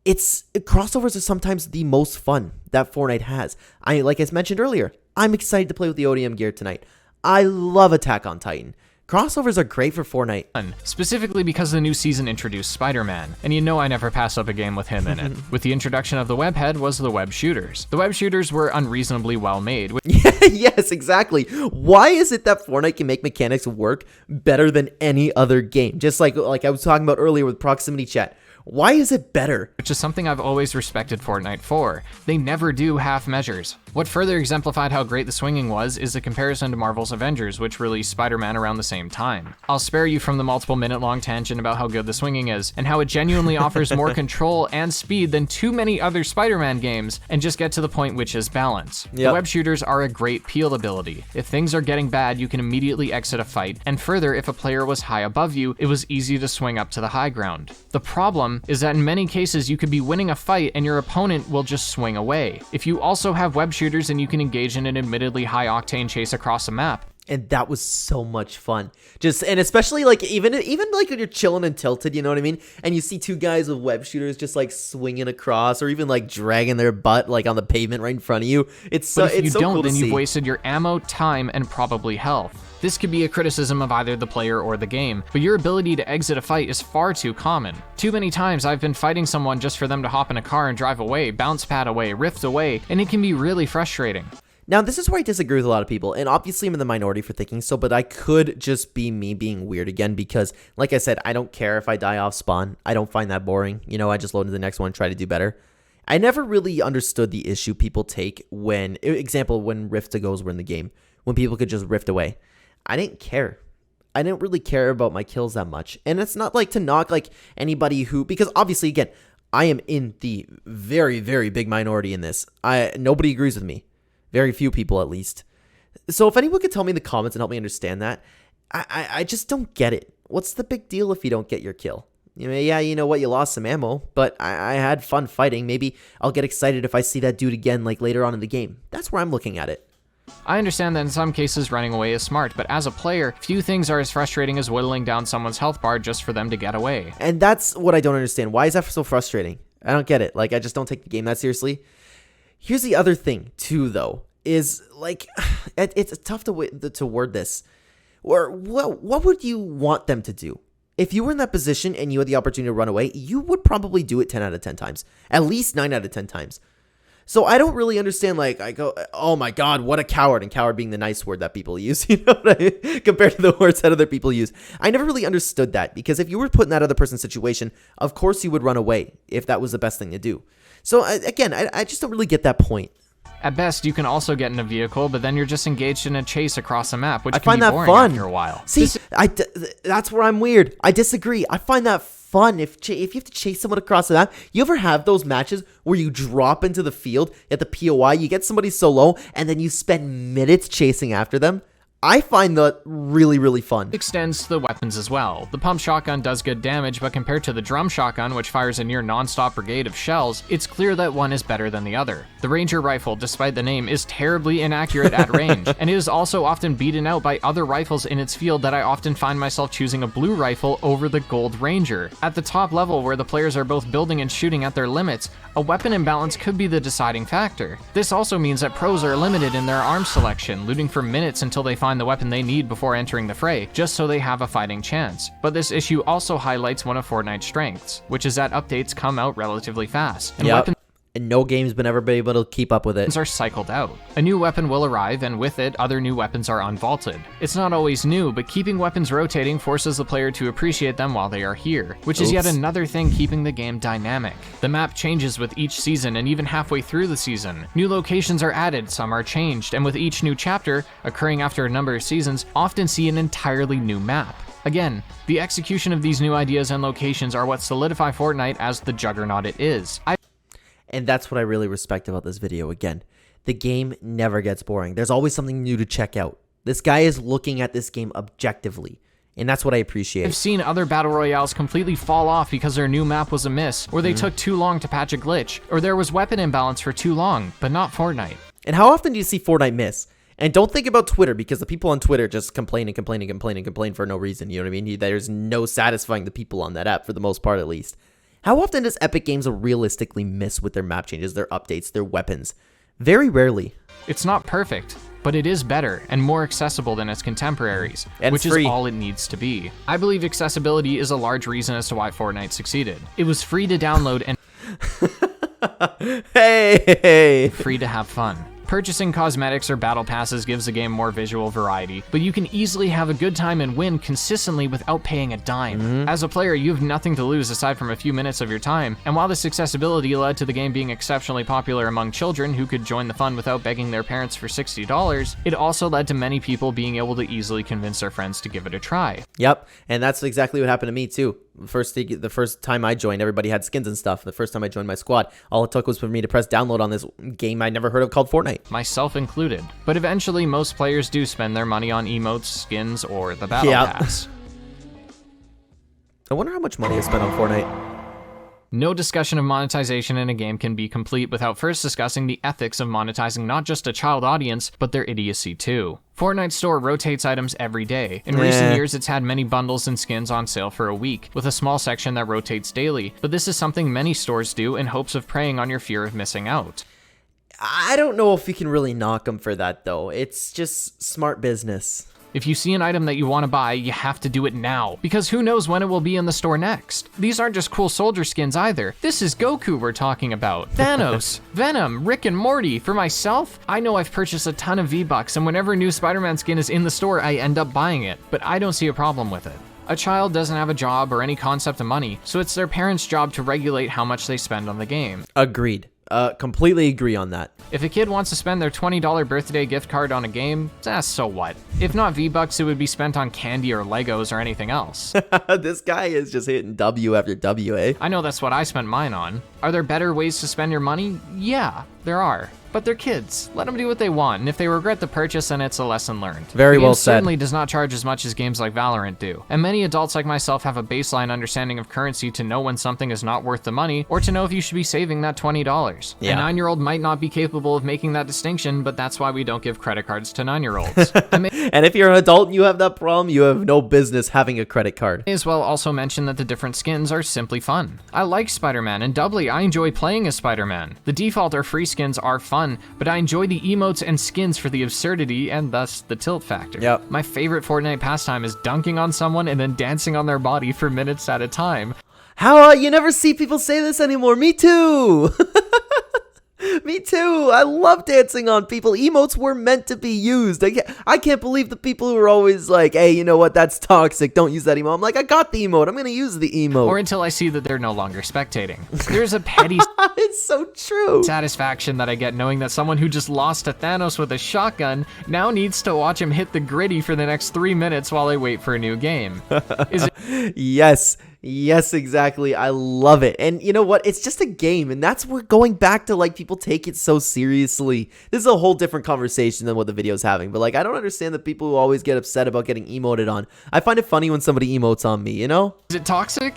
crossovers are sometimes the most fun that Fortnite has. Like I mentioned earlier, I'm excited to play with the ODM gear tonight. I love Attack on Titan. Crossovers are great for Fortnite. Specifically because the new season introduced Spider-Man, and you know I never pass up a game with him in it. With the introduction of the webhead was the Webshooters. The Webshooters were unreasonably well made. Yes, exactly. Why is it that Fortnite can make mechanics work better than any other game? Just like I was talking about earlier with proximity chat. Why is it better? Which is something I've always respected Fortnite for. They never do half measures. What further exemplified how great the swinging was is the comparison to Marvel's Avengers, which released Spider-Man around the same time. I'll spare you from the multiple minute-long tangent about how good the swinging is, and how it genuinely offers more control and speed than too many other Spider-Man games, and just get to the point, which is balance. Yep. The Webshooters are a great peel ability. If things are getting bad, you can immediately exit a fight, and further, if a player was high above you, it was easy to swing up to the high ground. The problem is that in many cases, you could be winning a fight and your opponent will just swing away. If you also have Webshooters, and you can engage in an admittedly high-octane chase across the map. And that was so much fun. And especially like even like when you're chilling and tilted, you know what I mean? And you see two guys with Webshooters just like swinging across, or even like dragging their butt like on the pavement right in front of you. But if you don't, then you've wasted your ammo, time, and probably health. This could be a criticism of either the player or the game, but your ability to exit a fight is far too common. Too many times I've been fighting someone just for them to hop in a car and drive away, bounce pad away, rift away, and it can be really frustrating. Now, this is where I disagree with a lot of people, and obviously I'm in the minority for thinking so, but I could just be me being weird again because, like I said, I don't care if I die off spawn. I don't find that boring. You know, I just load into the next one and try to do better. I never really understood the issue people take when, example, when rift-to-goes were in the game, when people could just rift away. I didn't care. I didn't really care about my kills that much. And it's not like to knock like anybody who, because obviously, again, I am in the very, very big minority in this. Nobody agrees with me. Very few people, at least. So if anyone could tell me in the comments and help me understand that, I just don't get it. What's the big deal if you don't get your kill? You know, yeah, you know what? You lost some ammo, but I had fun fighting. Maybe I'll get excited if I see that dude again, like later on in the game. That's where I'm looking at it. I understand that in some cases running away is smart, but as a player, few things are as frustrating as whittling down someone's health bar just for them to get away. And that's what I don't understand. Why is that so frustrating? I don't get it. Like, I just don't take the game that seriously. Here's the other thing, too, though, is, like, it's tough to word this. Or what would you want them to do? If you were in that position and you had the opportunity to run away, you would probably do it 10 out of 10 times. At least 9 out of 10 times. So I don't really understand, like, I go, oh my god, what a coward, and coward being the nice word that people use, you know what I mean? Compared to the words that other people use. I never really understood that, because if you were put in that other person's situation, of course you would run away, if that was the best thing to do. So, again, I just don't really get that point. At best, you can also get in a vehicle, but then you're just engaged in a chase across a map, which I can find be that boring fun. after a while. See, that's where I'm weird. I disagree. I find that fun. If you have to chase someone across the map, you ever have those matches where you drop into the field at the POI, you get somebody so low, and then you spend minutes chasing after them? I find that really, really fun. Extends to the weapons as well. The pump shotgun does good damage, but compared to the drum shotgun, which fires a near non-stop brigade of shells, it's clear that one is better than the other. The Ranger rifle, despite the name, is terribly inaccurate at range, and it is also often beaten out by other rifles in its field that I often find myself choosing a blue rifle over the gold Ranger. At the top level, where the players are both building and shooting at their limits, a weapon imbalance could be the deciding factor. This also means that pros are limited in their arms selection, looting for minutes until they find the weapon they need before entering the fray, just so they have a fighting chance. But this issue also highlights one of Fortnite's strengths, which is that updates come out relatively fast, and weapons and no game's been ever been able to keep up with it. Are cycled out. A new weapon will arrive, and with it, other new weapons are unvaulted. It's not always new, but keeping weapons rotating forces the player to appreciate them while they are here, which is yet another thing keeping the game dynamic. The map changes with each season, and even halfway through the season. New locations are added, some are changed, and with each new chapter, occurring after a number of seasons, often see an entirely new map. Again, the execution of these new ideas and locations are what solidify Fortnite as the juggernaut it is. And that's what I really respect about this video. Again, the game never gets boring. There's always something new to check out. This guy is looking at this game objectively, and that's what I appreciate. I've seen other battle royales completely fall off because their new map was a miss, or they took too long to patch a glitch, or there was weapon imbalance for too long, but not Fortnite. And how often do you see Fortnite miss? And don't think about Twitter, because the people on Twitter just complain and complain and complain and complain for no reason. You know what I mean? There's no satisfying the people on that app, for the most part at least. How often does Epic Games realistically miss with their map changes, their updates, their weapons? Very rarely. It's not perfect, but it is better and more accessible than its contemporaries, and which free. Is all it needs to be. I believe accessibility is a large reason as to why Fortnite succeeded. It was free to download and hey. free to have fun. Purchasing cosmetics or battle passes gives the game more visual variety, but you can easily have a good time and win consistently without paying a dime. As a player, you have nothing to lose aside from a few minutes of your time, and while this accessibility led to the game being exceptionally popular among children who could join the fun without begging their parents for $60, it also led to many people being able to easily convince their friends to give it a try. Yep, and that's exactly what happened to me too. The first time I joined, everybody had skins and stuff. The first time I joined my squad, all it took was for me to press download on this game I'd never heard of called Fortnite. Myself included. But eventually, most players do spend their money on emotes, skins, or the battle pass. I wonder how much money I spent on Fortnite. No discussion of monetization in a game can be complete without first discussing the ethics of monetizing not just a child audience, but their idiocy too. Fortnite's store rotates items every day. In recent years, it's had many bundles and skins on sale for a week, with a small section that rotates daily, but this is something many stores do in hopes of preying on your fear of missing out. I don't know if you can really knock them for that, though. It's just smart business. If you see an item that you want to buy, you have to do it now, because who knows when it will be in the store next. These aren't just cool soldier skins either. This is Goku we're talking about. Thanos, Venom, Rick and Morty. For myself, I know I've purchased a ton of V-Bucks, and whenever a new Spider-Man skin is in the store, I end up buying it, but I don't see a problem with it. A child doesn't have a job or any concept of money, so it's their parents' job to regulate how much they spend on the game. Agreed. Completely agree on that. If a kid wants to spend their $20 birthday gift card on a game, so what? If not V-Bucks, it would be spent on candy or Legos or anything else. This guy is just hitting W after W, eh? I know that's what I spent mine on. Are there better ways to spend your money? Yeah, there are. But they're kids. Let them do what they want, and if they regret the purchase, then it's a lesson learned. Very well said. Certainly does not charge as much as games like Valorant do, and many adults like myself have a baseline understanding of currency to know when something is not worth the money, or to know if you should be saving that $20. Yeah. A 9-year-old might not be capable of making that distinction, but that's why we don't give credit cards to 9-year-olds. And if you're an adult and you have that problem, you have no business having a credit card. May as well also mention that the different skins are simply fun. I like Spider-Man, and doubly, I enjoy playing as Spider-Man. The default or free skins are fun, but I enjoy the emotes and skins for the absurdity and thus the tilt factor. Yep. My favorite Fortnite pastime is dunking on someone and then dancing on their body for minutes at a time. How you never see people say this anymore. Me too. Me too. I love dancing on people. Emotes were meant to be used. I can't believe the people who are always like, hey, you know what? That's toxic. Don't use that emote. I'm like, I got the emote. I'm going to use the emote. Or until I see that they're no longer spectating. There's a petty it's so true. satisfaction that I get knowing that someone who just lost to Thanos with a shotgun now needs to watch him hit the gritty for the next 3 minutes while they wait for a new game. Is it Yes, exactly. I love it. And you know what? It's just a game. And that's where going back to like people take it so seriously. This is a whole different conversation than what the video's having. But like, I don't understand the people who always get upset about getting emoted on. I find it funny when somebody emotes on me, you know? Is it toxic?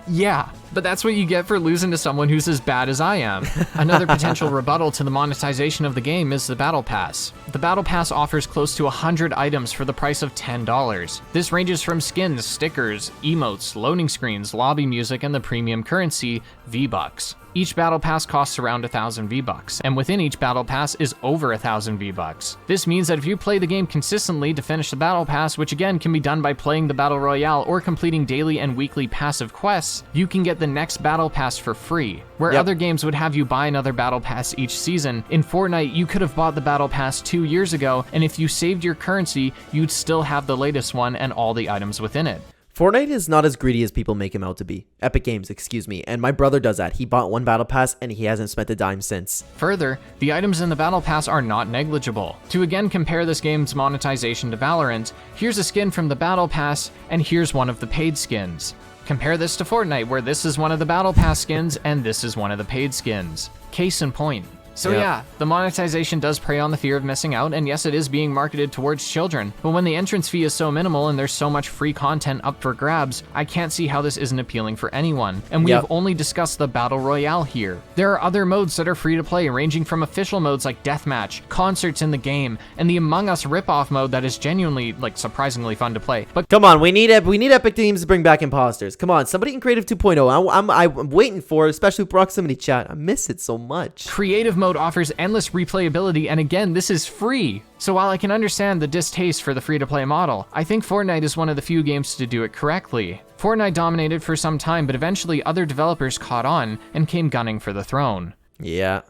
Yeah, but that's what you get for losing to someone who's as bad as I am. Another potential rebuttal to the monetization of the game is the Battle Pass. The Battle Pass offers close to 100 items for the price of $10. This ranges from skins, stickers, emotes, loading screens, lobby music, and the premium currency, V-Bucks. Each Battle Pass costs around 1,000 V-Bucks, and within each Battle Pass is over 1,000 V-Bucks. This means that if you play the game consistently to finish the Battle Pass, which again can be done by playing the Battle Royale or completing daily and weekly passive quests, you can get the next Battle Pass for free. Where other games would have you buy another Battle Pass each season, in Fortnite you could have bought the Battle Pass 2 years ago, and if you saved your currency, you'd still have the latest one and all the items within it. Fortnite is not as greedy as people make him out to be. Epic Games, excuse me. And my brother does that. He bought one Battle Pass and he hasn't spent a dime since. Further, the items in the Battle Pass are not negligible. To again compare this game's monetization to Valorant, here's a skin from the Battle Pass and here's one of the paid skins. Compare this to Fortnite, where this is one of the Battle Pass skins and this is one of the paid skins. Case in point. So yeah, the monetization does prey on the fear of missing out, and yes, it is being marketed towards children, but when the entrance fee is so minimal and there's so much free content up for grabs, I can't see how this isn't appealing for anyone, and we have only discussed the Battle Royale here. There are other modes that are free to play, ranging from official modes like Deathmatch, concerts in the game, and the Among Us ripoff mode that is genuinely, like, surprisingly fun to play. But come on, we need Epic Games to bring back imposters. Come on, somebody in Creative 2.0. I'm waiting for it, especially with proximity chat. I miss it so much. Creative mode offers endless replayability, and again, this is free. So while I can understand the distaste for the free-to-play model, I think Fortnite is one of the few games to do it correctly. Fortnite dominated for some time, but eventually other developers caught on and came gunning for the throne. Yeah.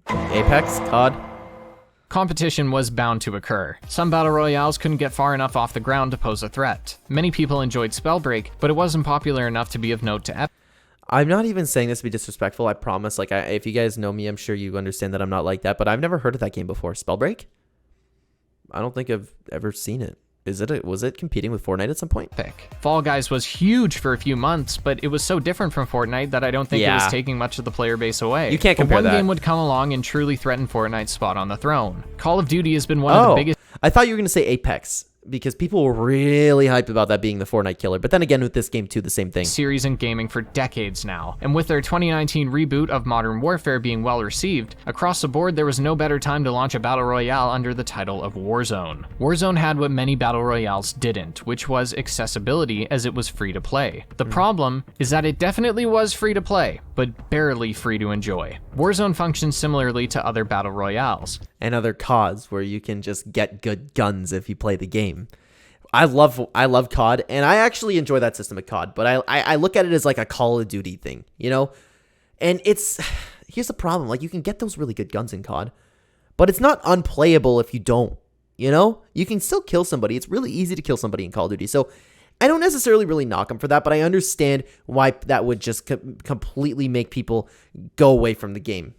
Apex, COD. Competition was bound to occur. Some battle royales couldn't get far enough off the ground to pose a threat. Many people enjoyed Spellbreak, but it wasn't popular enough to be of note to Epic. I'm not even saying this to be disrespectful, I promise. Like, if you guys know me, I'm sure you understand that I'm not like that, but I've never heard of that game before. Spellbreak? I don't think I've ever seen it. Was it competing with Fortnite at some point? Fall Guys was huge for a few months, but it was so different from Fortnite that I don't think it was taking much of the player base away. You can't compare that. One game would come along and truly threaten Fortnite's spot on the throne. Call of Duty has been one of the biggest... I thought you were going to say Apex, because people were really hyped about that being the Fortnite killer. But then again, with this game too, the same thing. Series in gaming for decades now. And with their 2019 reboot of Modern Warfare being well received, across the board there was no better time to launch a battle royale under the title of Warzone. Warzone had what many battle royales didn't, which was accessibility, as it was free to play. The problem is that it definitely was free to play, but barely free to enjoy. Warzone functions similarly to other battle royales. And other CODs where you can just get good guns if you play the game. I love COD, and I actually enjoy that system of COD, but I look at it as like a Call of Duty thing, you know? And here's the problem, like, you can get those really good guns in COD, but it's not unplayable if you don't, you know? You can still kill somebody. It's really easy to kill somebody in Call of Duty, so I don't necessarily really knock them for that, but I understand why that would just completely make people go away from the game.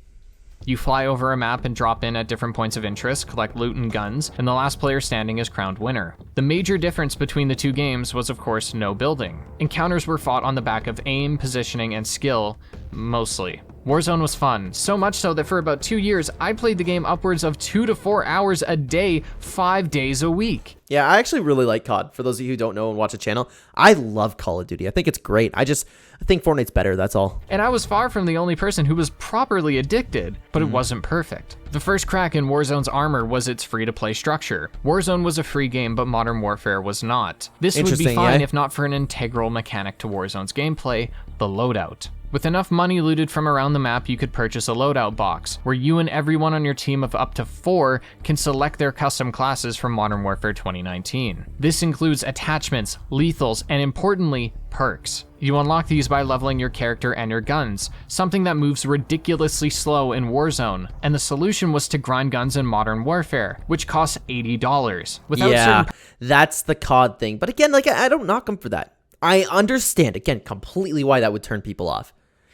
You fly over a map and drop in at different points of interest, collect loot and guns, and the last player standing is crowned winner. The major difference between the two games was, of course, no building. Encounters were fought on the back of aim, positioning, and skill, mostly. Warzone was fun, so much so that for about 2 years, I played the game upwards of 2 to 4 hours a day, 5 days a week. Yeah, I actually really like COD. For those of you who don't know and watch the channel, I love Call of Duty. I think it's great. I think Fortnite's better, that's all. And I was far from the only person who was properly addicted, but it wasn't perfect. The first crack in Warzone's armor was its free-to-play structure. Warzone was a free game, but Modern Warfare was not. This would be fine if not for an integral mechanic to Warzone's gameplay, the loadout. With enough money looted from around the map, you could purchase a loadout box, where you and everyone on your team of up to 4 can select their custom classes from Modern Warfare 2019. This includes attachments, lethals, and importantly, perks. You unlock these by leveling your character and your guns, something that moves ridiculously slow in Warzone, and the solution was to grind guns in Modern Warfare, which costs $80. That's the COD thing. But again, like, I don't knock them for that. I understand, again, completely why that would turn people off.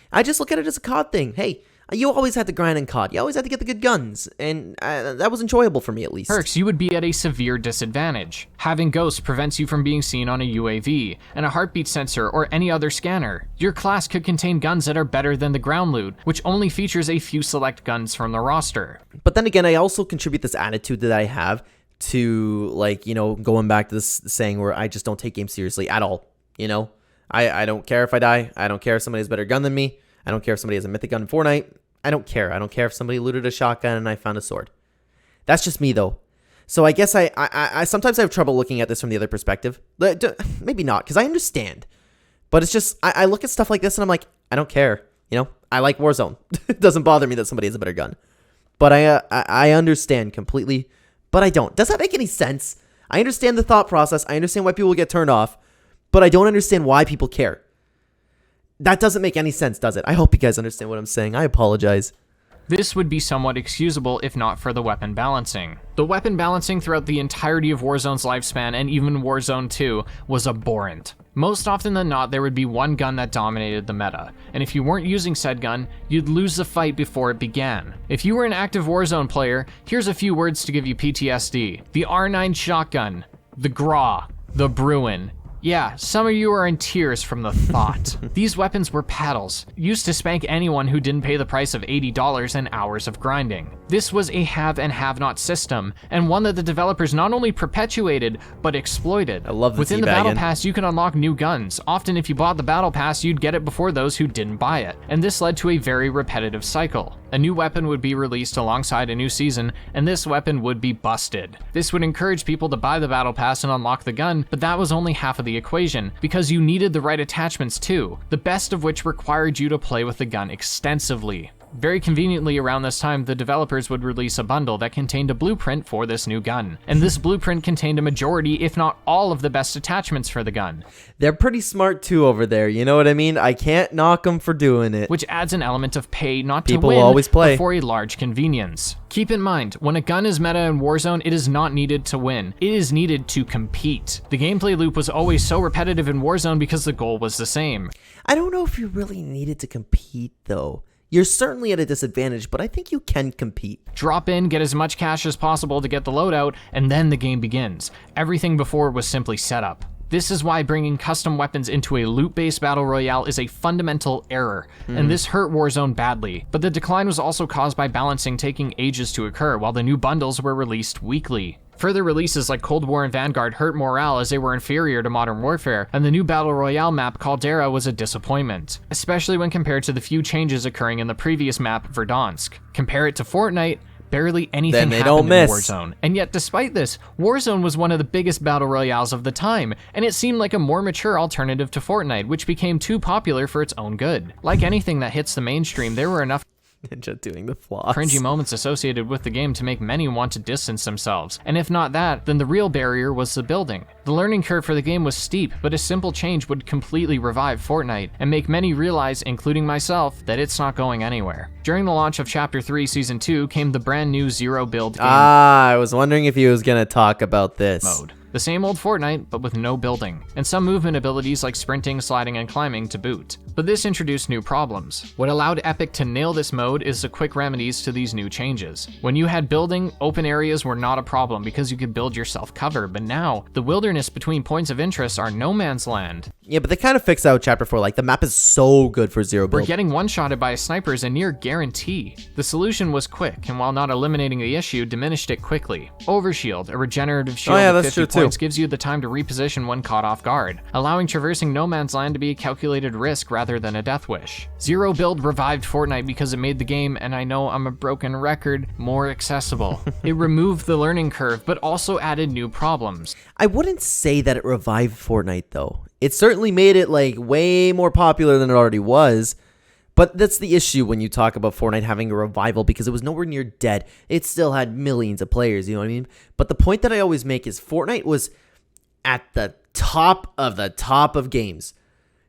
I just look at it as a COD thing. Hey, you always had to grind in COD. You always had to get the good guns, and that was enjoyable for me, at least. Perks, you would be at a severe disadvantage. Having Ghost prevents you from being seen on a UAV, and a heartbeat sensor or any other scanner. Your class could contain guns that are better than the ground loot, which only features a few select guns from the roster. But then again, I also contribute this attitude that I have to, like, you know, going back to this saying where I just don't take games seriously at all, you know? I don't care if I die. I don't care if somebody has a better gun than me. I don't care if somebody has a mythic gun in Fortnite. I don't care. I don't care if somebody looted a shotgun and I found a sword. That's just me, though. So I guess I sometimes I have trouble looking at this from the other perspective. Maybe not, because I understand. But it's just, I look at stuff like this and I'm like, I don't care. You know, I like Warzone. It doesn't bother me that somebody has a better gun. But I understand completely, but I don't. Does that make any sense? I understand the thought process. I understand why people get turned off. But I don't understand why people care. That doesn't make any sense, does it? I hope you guys understand what I'm saying. I apologize. This would be somewhat excusable if not for the weapon balancing. The weapon balancing throughout the entirety of Warzone's lifespan, and even Warzone 2, was abhorrent. Most often than not, there would be one gun that dominated the meta, and if you weren't using said gun, you'd lose the fight before it began. If you were an active Warzone player, here's a few words to give you PTSD. The R9 shotgun, the Gra, the Bruin. Yeah, some of you are in tears from the thought. These weapons were paddles, used to spank anyone who didn't pay the price of $80 and hours of grinding. This was a have and have not system, and one that the developers not only perpetuated, but exploited. I love the Within the Battle Pass, you can unlock new guns. Often if you bought the Battle Pass, you'd get it before those who didn't buy it, and this led to a very repetitive cycle. A new weapon would be released alongside a new season, and this weapon would be busted. This would encourage people to buy the Battle Pass and unlock the gun, but that was only half of the equation, because you needed the right attachments too, the best of which required you to play with the gun extensively. Very conveniently around this time, the developers would release a bundle that contained a blueprint for this new gun. And this blueprint contained a majority, if not all, of the best attachments for the gun. They're pretty smart too over there, you know what I mean? I can't knock them for doing it. Which adds an element of pay not to People win, always play. but for a large convenience. Keep in mind, when a gun is meta in Warzone, it is not needed to win. It is needed to compete. The gameplay loop was always so repetitive in Warzone because the goal was the same. I don't know if you really needed to compete, though. You're certainly at a disadvantage, but I think you can compete. Drop in, get as much cash as possible to get the loadout, and then the game begins. Everything before was simply setup. This is why bringing custom weapons into a loot-based battle royale is a fundamental error, and this hurt Warzone badly. But the decline was also caused by balancing taking ages to occur, while the new bundles were released weekly. Further releases like Cold War and Vanguard hurt morale as they were inferior to Modern Warfare, and the new Battle Royale map Caldera was a disappointment, especially when compared to the few changes occurring in the previous map Verdansk. Compare it to Fortnite, barely anything happened in Warzone. And yet despite this, Warzone was one of the biggest battle royales of the time, and it seemed like a more mature alternative to Fortnite, which became too popular for its own good. Like anything that hits the mainstream, there were enough Ninja doing the floss. Cringy moments associated with the game to make many want to distance themselves. And if not that, then the real barrier was the building. The learning curve for the game was steep, but a simple change would completely revive Fortnite and make many realize, including myself, that it's not going anywhere. During the launch of Chapter 3 Season 2 came the brand new Zero Build game I was wondering if he was going to talk about this. mode. The same old Fortnite, but with no building, and some movement abilities like sprinting, sliding, and climbing to boot. But this introduced new problems. What allowed Epic to nail this mode is the quick remedies to these new changes. When you had building, open areas were not a problem because you could build yourself cover, but now, the wilderness between points of interest are no man's land. Yeah, but they kind of fixed out Chapter 4. Like, the map is so good for Zero Where Build. getting one-shotted by a sniper is a near guarantee. The solution was quick, and while not eliminating the issue, diminished it quickly. Overshield, a regenerative shield yeah, of that's 50 true, too. points, gives you the time to reposition when caught off guard, allowing traversing no man's land to be a calculated risk rather than a death wish. Zero Build revived Fortnite because it made the game, and I know I'm a broken record, more accessible. It removed the learning curve, but also added new problems. I wouldn't say that it revived Fortnite, though. It certainly made it, like, way more popular than it already was. But that's the issue when you talk about Fortnite having a revival, because it was nowhere near dead. It still had millions of players, you know what I mean? But the point that I always make is Fortnite was at the top of games.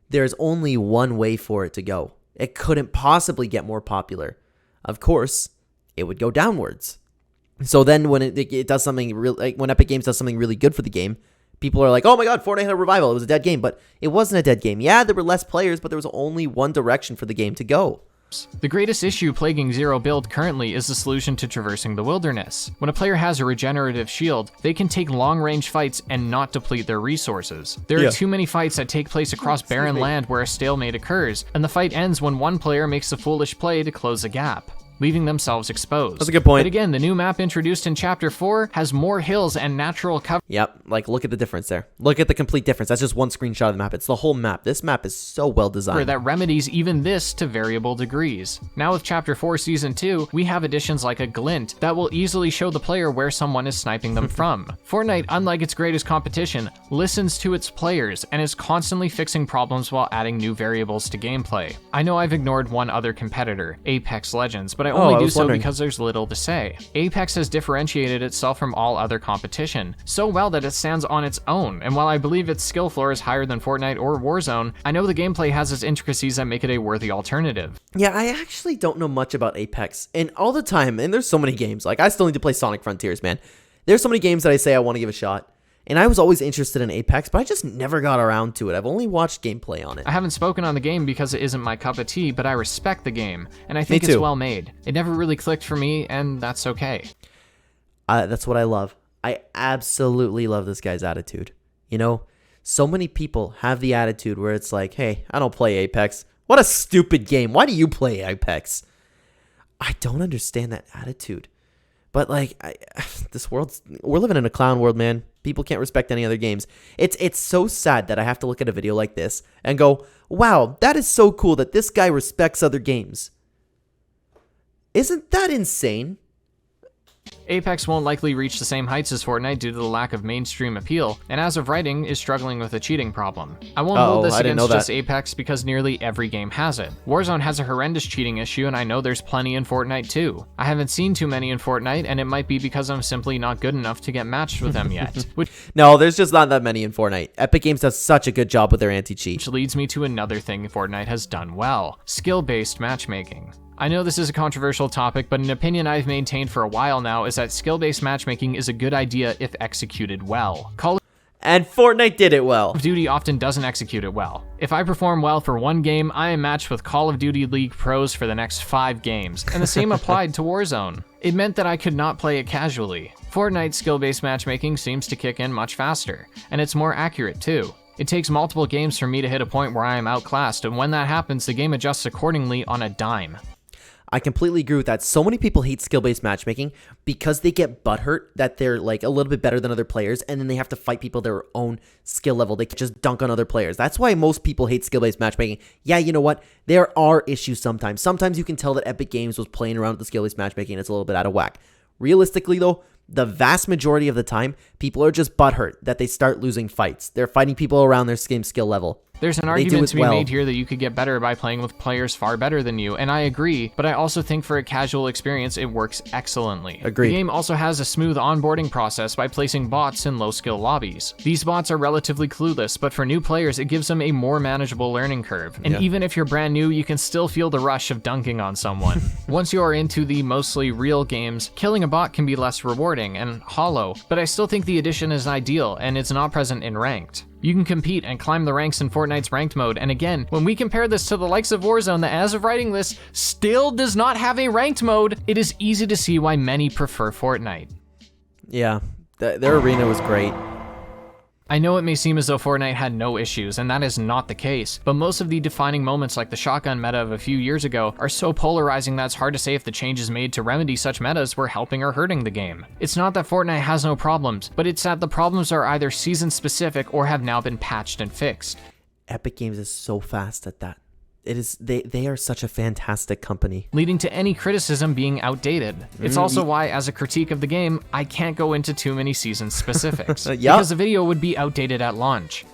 There's only one way for it to go. It couldn't possibly get more popular. Of course, it would go downwards. So then when it does something real, like when Epic Games does something really good for the game, people are like, oh my god, Fortnite had a revival. It was a dead game, but it wasn't a dead game. Yeah, there were less players, but there was only one direction for the game to go. The greatest issue plaguing Zero Build currently is the solution to traversing the wilderness. When a player has a regenerative shield, they can take long-range fights and not deplete their resources. There are too many fights that take place across barren land where a stalemate occurs, and the fight ends when one player makes a foolish play to close the gap, leaving themselves exposed. That's a good point. But again, the new map introduced in Chapter 4 has more hills and natural cover. Yep, like look at the difference there. Look at the complete difference. That's just one screenshot of the map. It's the whole map. This map is so well designed. That remedies even this to variable degrees. Now with Chapter 4 Season 2, we have additions like a glint that will easily show the player where someone is sniping them from. Fortnite, unlike its greatest competition, listens to its players and is constantly fixing problems while adding new variables to gameplay. I know I've ignored one other competitor, Apex Legends, but I only do so because there's little to say. Apex has differentiated itself from all other competition, so well that it stands on its own, and while I believe its skill floor is higher than Fortnite or Warzone, I know the gameplay has its intricacies that make it a worthy alternative. Yeah, I actually don't know much about Apex, and all the time, and there's so many games, like I still need to play Sonic Frontiers, man. There's so many games that I say I want to give a shot. And I was always interested in Apex, but I just never got around to it. I've only watched gameplay on it. I haven't spoken on the game because it isn't my cup of tea, but I respect the game, and I think it's well made. It never really clicked for me, and that's okay. That's what I love. I absolutely love this guy's attitude. You know, so many people have the attitude where it's like, hey, I don't play Apex. What a stupid game. Why do you play Apex? I don't understand that attitude. But like, we're living in a clown world, man. People can't respect any other games. It's so sad that I have to look at a video like this and go, wow, that is so cool that this guy respects other games. Isn't that insane? Apex won't likely reach the same heights as Fortnite due to the lack of mainstream appeal, and as of writing, is struggling with a cheating problem. I won't hold this against just Apex because nearly every game has it. Warzone has a horrendous cheating issue, and I know there's plenty in Fortnite too. I haven't seen too many in Fortnite, and it might be because I'm simply not good enough to get matched with them yet. No, there's just not that many in Fortnite. Epic Games does such a good job with their anti-cheat. Which leads me to another thing Fortnite has done well: skill-based matchmaking. I know this is a controversial topic, but an opinion I've maintained for a while now is that skill-based matchmaking is a good idea if executed well. And Fortnite did it well. Call of Duty often doesn't execute it well. If I perform well for one game, I am matched with Call of Duty League pros for the next 5 games, and the same applied to Warzone. It meant that I could not play it casually. Fortnite skill-based matchmaking seems to kick in much faster, and it's more accurate too. It takes multiple games for me to hit a point where I am outclassed, and when that happens, the game adjusts accordingly on a dime. I completely agree with that. So many people hate skill-based matchmaking because they get butthurt that they're like a little bit better than other players, and then they have to fight people their own skill level. They can just dunk on other players. That's why most people hate skill-based matchmaking. Yeah, you know what? There are issues sometimes. Sometimes you can tell that Epic Games was playing around with the skill-based matchmaking and it's a little bit out of whack. Realistically, though, the vast majority of the time, people are just butthurt that they start losing fights. They're fighting people around their same skill level. There's an argument to be made here that you could get better by playing with players far better than you, and I agree, but I also think for a casual experience, it works excellently. Agreed. The game also has a smooth onboarding process by placing bots in low-skill lobbies. These bots are relatively clueless, but for new players, it gives them a more manageable learning curve. And even if you're brand new, you can still feel the rush of dunking on someone. Once you are into the mostly real games, killing a bot can be less rewarding and hollow, but I still think the addition is ideal, and it's not present in ranked. You can compete and climb the ranks in Fortnite's ranked mode, and again, when we compare this to the likes of Warzone that as of writing this, still does not have a ranked mode, it is easy to see why many prefer Fortnite. Yeah, their arena was great. I know it may seem as though Fortnite had no issues, and that is not the case, but most of the defining moments like the shotgun meta of a few years ago are so polarizing that it's hard to say if the changes made to remedy such metas were helping or hurting the game. It's not that Fortnite has no problems, but it's that the problems are either season specific or have now been patched and fixed. Epic Games is so fast at that. It is they are such a fantastic company, leading to any criticism being outdated. It's also why, as a critique of the game, I can't go into too many season specifics because the video would be outdated at launch.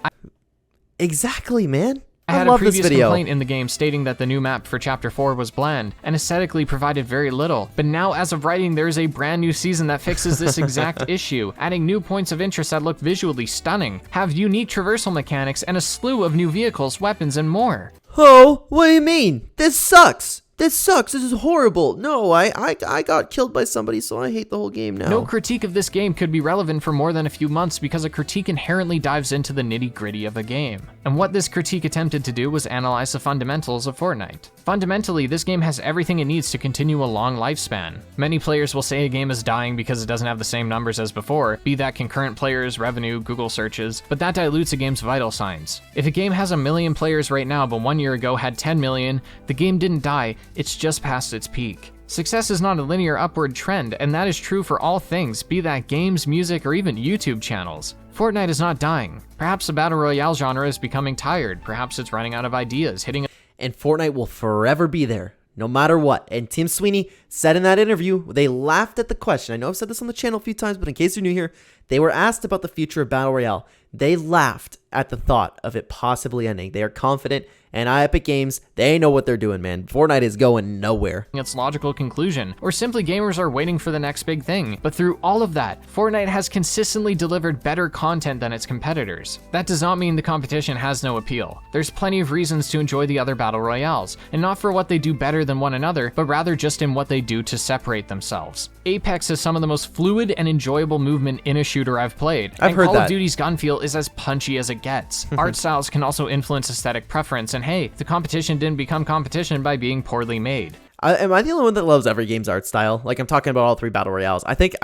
Exactly, man. I had love a previous this video. complaint in the game stating that the new map for Chapter 4 was bland and aesthetically provided very little, but now as of writing there is a brand new season that fixes this exact issue, adding new points of interest that look visually stunning, have unique traversal mechanics, and a slew of new vehicles, weapons, and more. Oh, what do you mean? This sucks. This sucks. This is horrible. No, I got killed by somebody, so I hate the whole game now. No critique of this game could be relevant for more than a few months because a critique inherently dives into the nitty-gritty of a game. And what this critique attempted to do was analyze the fundamentals of Fortnite. Fundamentally, this game has everything it needs to continue a long lifespan. Many players will say a game is dying because it doesn't have the same numbers as before, be that concurrent players, revenue, Google searches, but that dilutes a game's vital signs. If a game has 1 million players right now but 1 year ago had 10 million, the game didn't die, it's just past its peak. Success is not a linear upward trend, and that is true for all things, be that games, music, or even YouTube channels. Fortnite is not dying. Perhaps the Battle Royale genre is becoming tired, perhaps it's running out of ideas, hitting and Fortnite will forever be there, no matter what. And Tim Sweeney said in that interview, they laughed at the question. I know I've said this on the channel a few times, but in case you're new here, they were asked about the future of Battle Royale. They laughed at the thought of it possibly ending. They are confident, and Epic Games, they know what they're doing, man. Fortnite is going nowhere. Its logical conclusion, or simply gamers are waiting for the next big thing. But through all of that, Fortnite has consistently delivered better content than its competitors. That does not mean the competition has no appeal. There's plenty of reasons to enjoy the other Battle Royales, and not for what they do better than one another, but rather just in what they do to separate themselves. Apex has some of the most fluid and enjoyable movement in a shooter I've played, and Call of Duty's gun feel is as punchy as it gets. Art styles can also influence aesthetic preference, and hey, the competition didn't become competition by being poorly made. Am I the only one that loves every game's art style? Like, I'm talking about all 3 Battle Royales. I think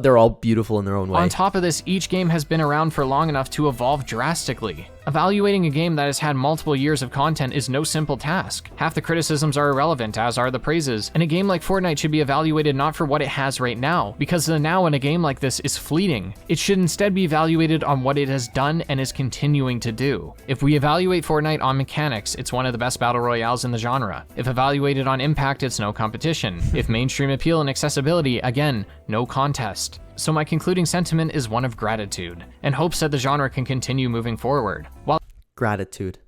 they're all beautiful in their own way. On top of this, each game has been around for long enough to evolve drastically. Evaluating a game that has had multiple years of content is no simple task. Half the criticisms are irrelevant, as are the praises, and a game like Fortnite should be evaluated not for what it has right now, because the now in a game like this is fleeting. It should instead be evaluated on what it has done and is continuing to do. If we evaluate Fortnite on mechanics, it's one of the best battle royales in the genre. If evaluated on impact, it's no competition. If mainstream appeal and accessibility, again, no contest. So my concluding sentiment is one of gratitude, and hopes that the genre can continue moving forward. Gratitude.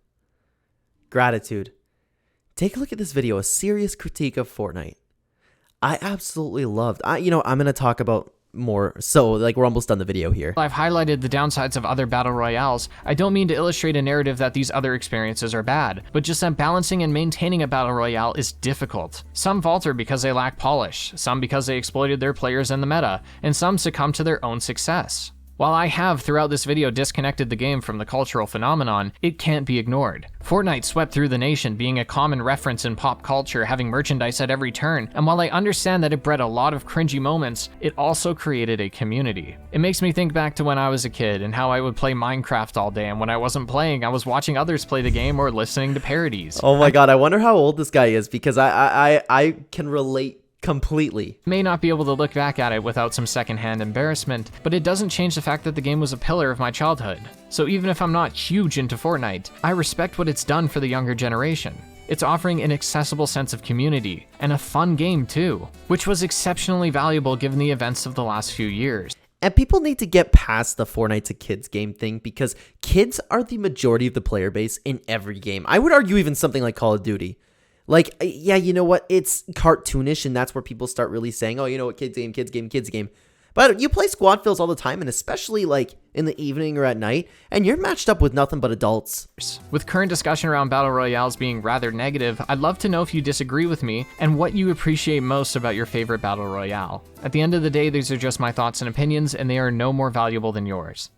Take a look at this video, a serious critique of Fortnite. I absolutely loved. I'm gonna talk about more, so like we're almost done the video here. I've highlighted the downsides of other battle royales. I don't mean to illustrate a narrative that these other experiences are bad, but just that balancing and maintaining a battle royale is difficult. Some falter because they lack polish, some because they exploited their players in the meta, and some succumb to their own success. While I have throughout this video disconnected the game from the cultural phenomenon, it can't be ignored. Fortnite swept through the nation, being a common reference in pop culture, having merchandise at every turn, and while I understand that it bred a lot of cringy moments, it also created a community. It makes me think back to when I was a kid and how I would play Minecraft all day, and when I wasn't playing, I was watching others play the game or listening to parodies. Oh my god, I wonder how old this guy is, because I can relate completely. May not be able to look back at it without some secondhand embarrassment, but it doesn't change the fact that the game was a pillar of my childhood. So even if I'm not huge into Fortnite, I respect what it's done for the younger generation. It's offering an accessible sense of community, and a fun game too, which was exceptionally valuable given the events of the last few years. And people need to get past the Fortnite's a kids game thing because kids are the majority of the player base in every game. I would argue even something like Call of Duty. Like, yeah, you know what? It's cartoonish, and that's where people start really saying, oh, you know what? Kids game, kids game, kids game. But you play squad fills all the time, and especially like in the evening or at night, and you're matched up with nothing but adults. With current discussion around battle royales being rather negative, I'd love to know if you disagree with me and what you appreciate most about your favorite battle royale. At the end of the day, these are just my thoughts and opinions, and they are no more valuable than yours.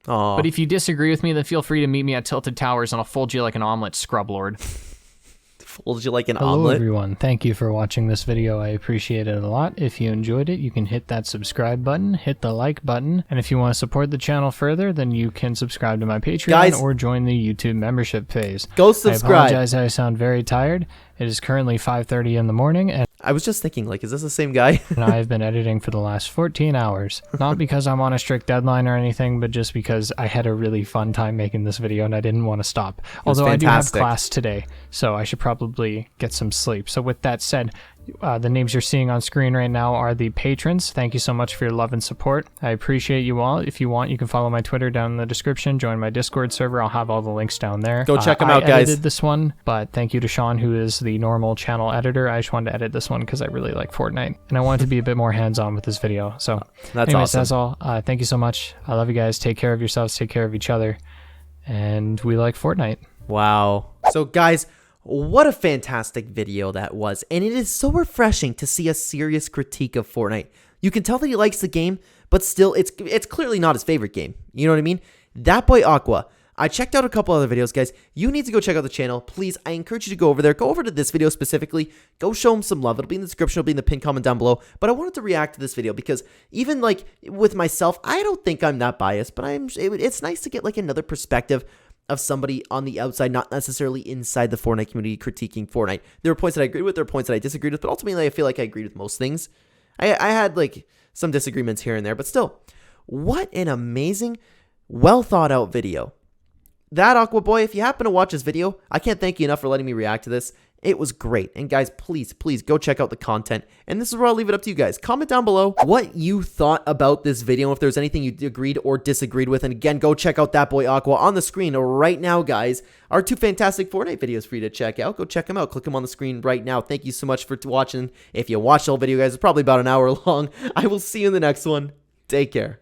Aww. But if you disagree with me, then feel free to meet me at Tilted Towers and I'll fold you like an omelet, scrub lord. Fold you like an Hello omelet. everyone, thank you for watching this video. I appreciate it a lot. If you enjoyed it, you can hit that subscribe button, hit the like button, and if you want to support the channel further, then you can subscribe to my Patreon Guys, or join the YouTube membership phase. Go subscribe. I apologize, I sound very tired. It is currently 5:30 in the morning, and I was just thinking, like, is this the same guy? I have been editing for the last 14 hours. Not because I'm on a strict deadline or anything, but just because I had a really fun time making this video and I didn't want to stop. Although I do have class today, so I should probably get some sleep. So with that said, the names you're seeing on screen right now are the patrons. Thank you so much for your love and support. I appreciate you all. If you want, you can follow my Twitter down in the description. Join my Discord server. I'll have all the links down there. Go check them out, guys. I edited this one, but thank you to Sean, who is the normal channel editor. I just wanted to edit this one because I really like Fortnite, and I wanted to be a bit more hands-on with this video. So that's anyways, awesome. that's all. Thank you so much. I love you guys. Take care of yourselves. Take care of each other. And we like Fortnite. Wow. So guys, what a fantastic video that was, and it is so refreshing to see a serious critique of Fortnite. You can tell that he likes the game, but still, it's clearly not his favorite game. You know what I mean? That Boy Aqua. I checked out a couple other videos, guys. You need to go check out the channel. Please, I encourage you to go over there. Go over to this video specifically. Go show him some love. It'll be in the description. It'll be in the pinned comment down below. But I wanted to react to this video because even like with myself, I don't think I'm that biased, but it's nice to get like another perspective of somebody on the outside, not necessarily inside the Fortnite community critiquing Fortnite. There were points that I agreed with, there were points that I disagreed with, but ultimately I feel like I agreed with most things. I had like some disagreements here and there, but still, what an amazing, well thought out video. That Aqua Boy, if you happen to watch this video, I can't thank you enough for letting me react to this. It was great. And guys, please go check out the content. And this is where I'll leave it up to you guys. Comment down below what you thought about this video, if there's anything you agreed or disagreed with. And again, go check out That Boy Aqua on the screen right now, guys. Our two fantastic Fortnite videos for you to check out. Go check them out. Click them on the screen right now. Thank you so much for watching. If you watched the whole video, guys, it's probably about an hour long. I will see you in the next one. Take care.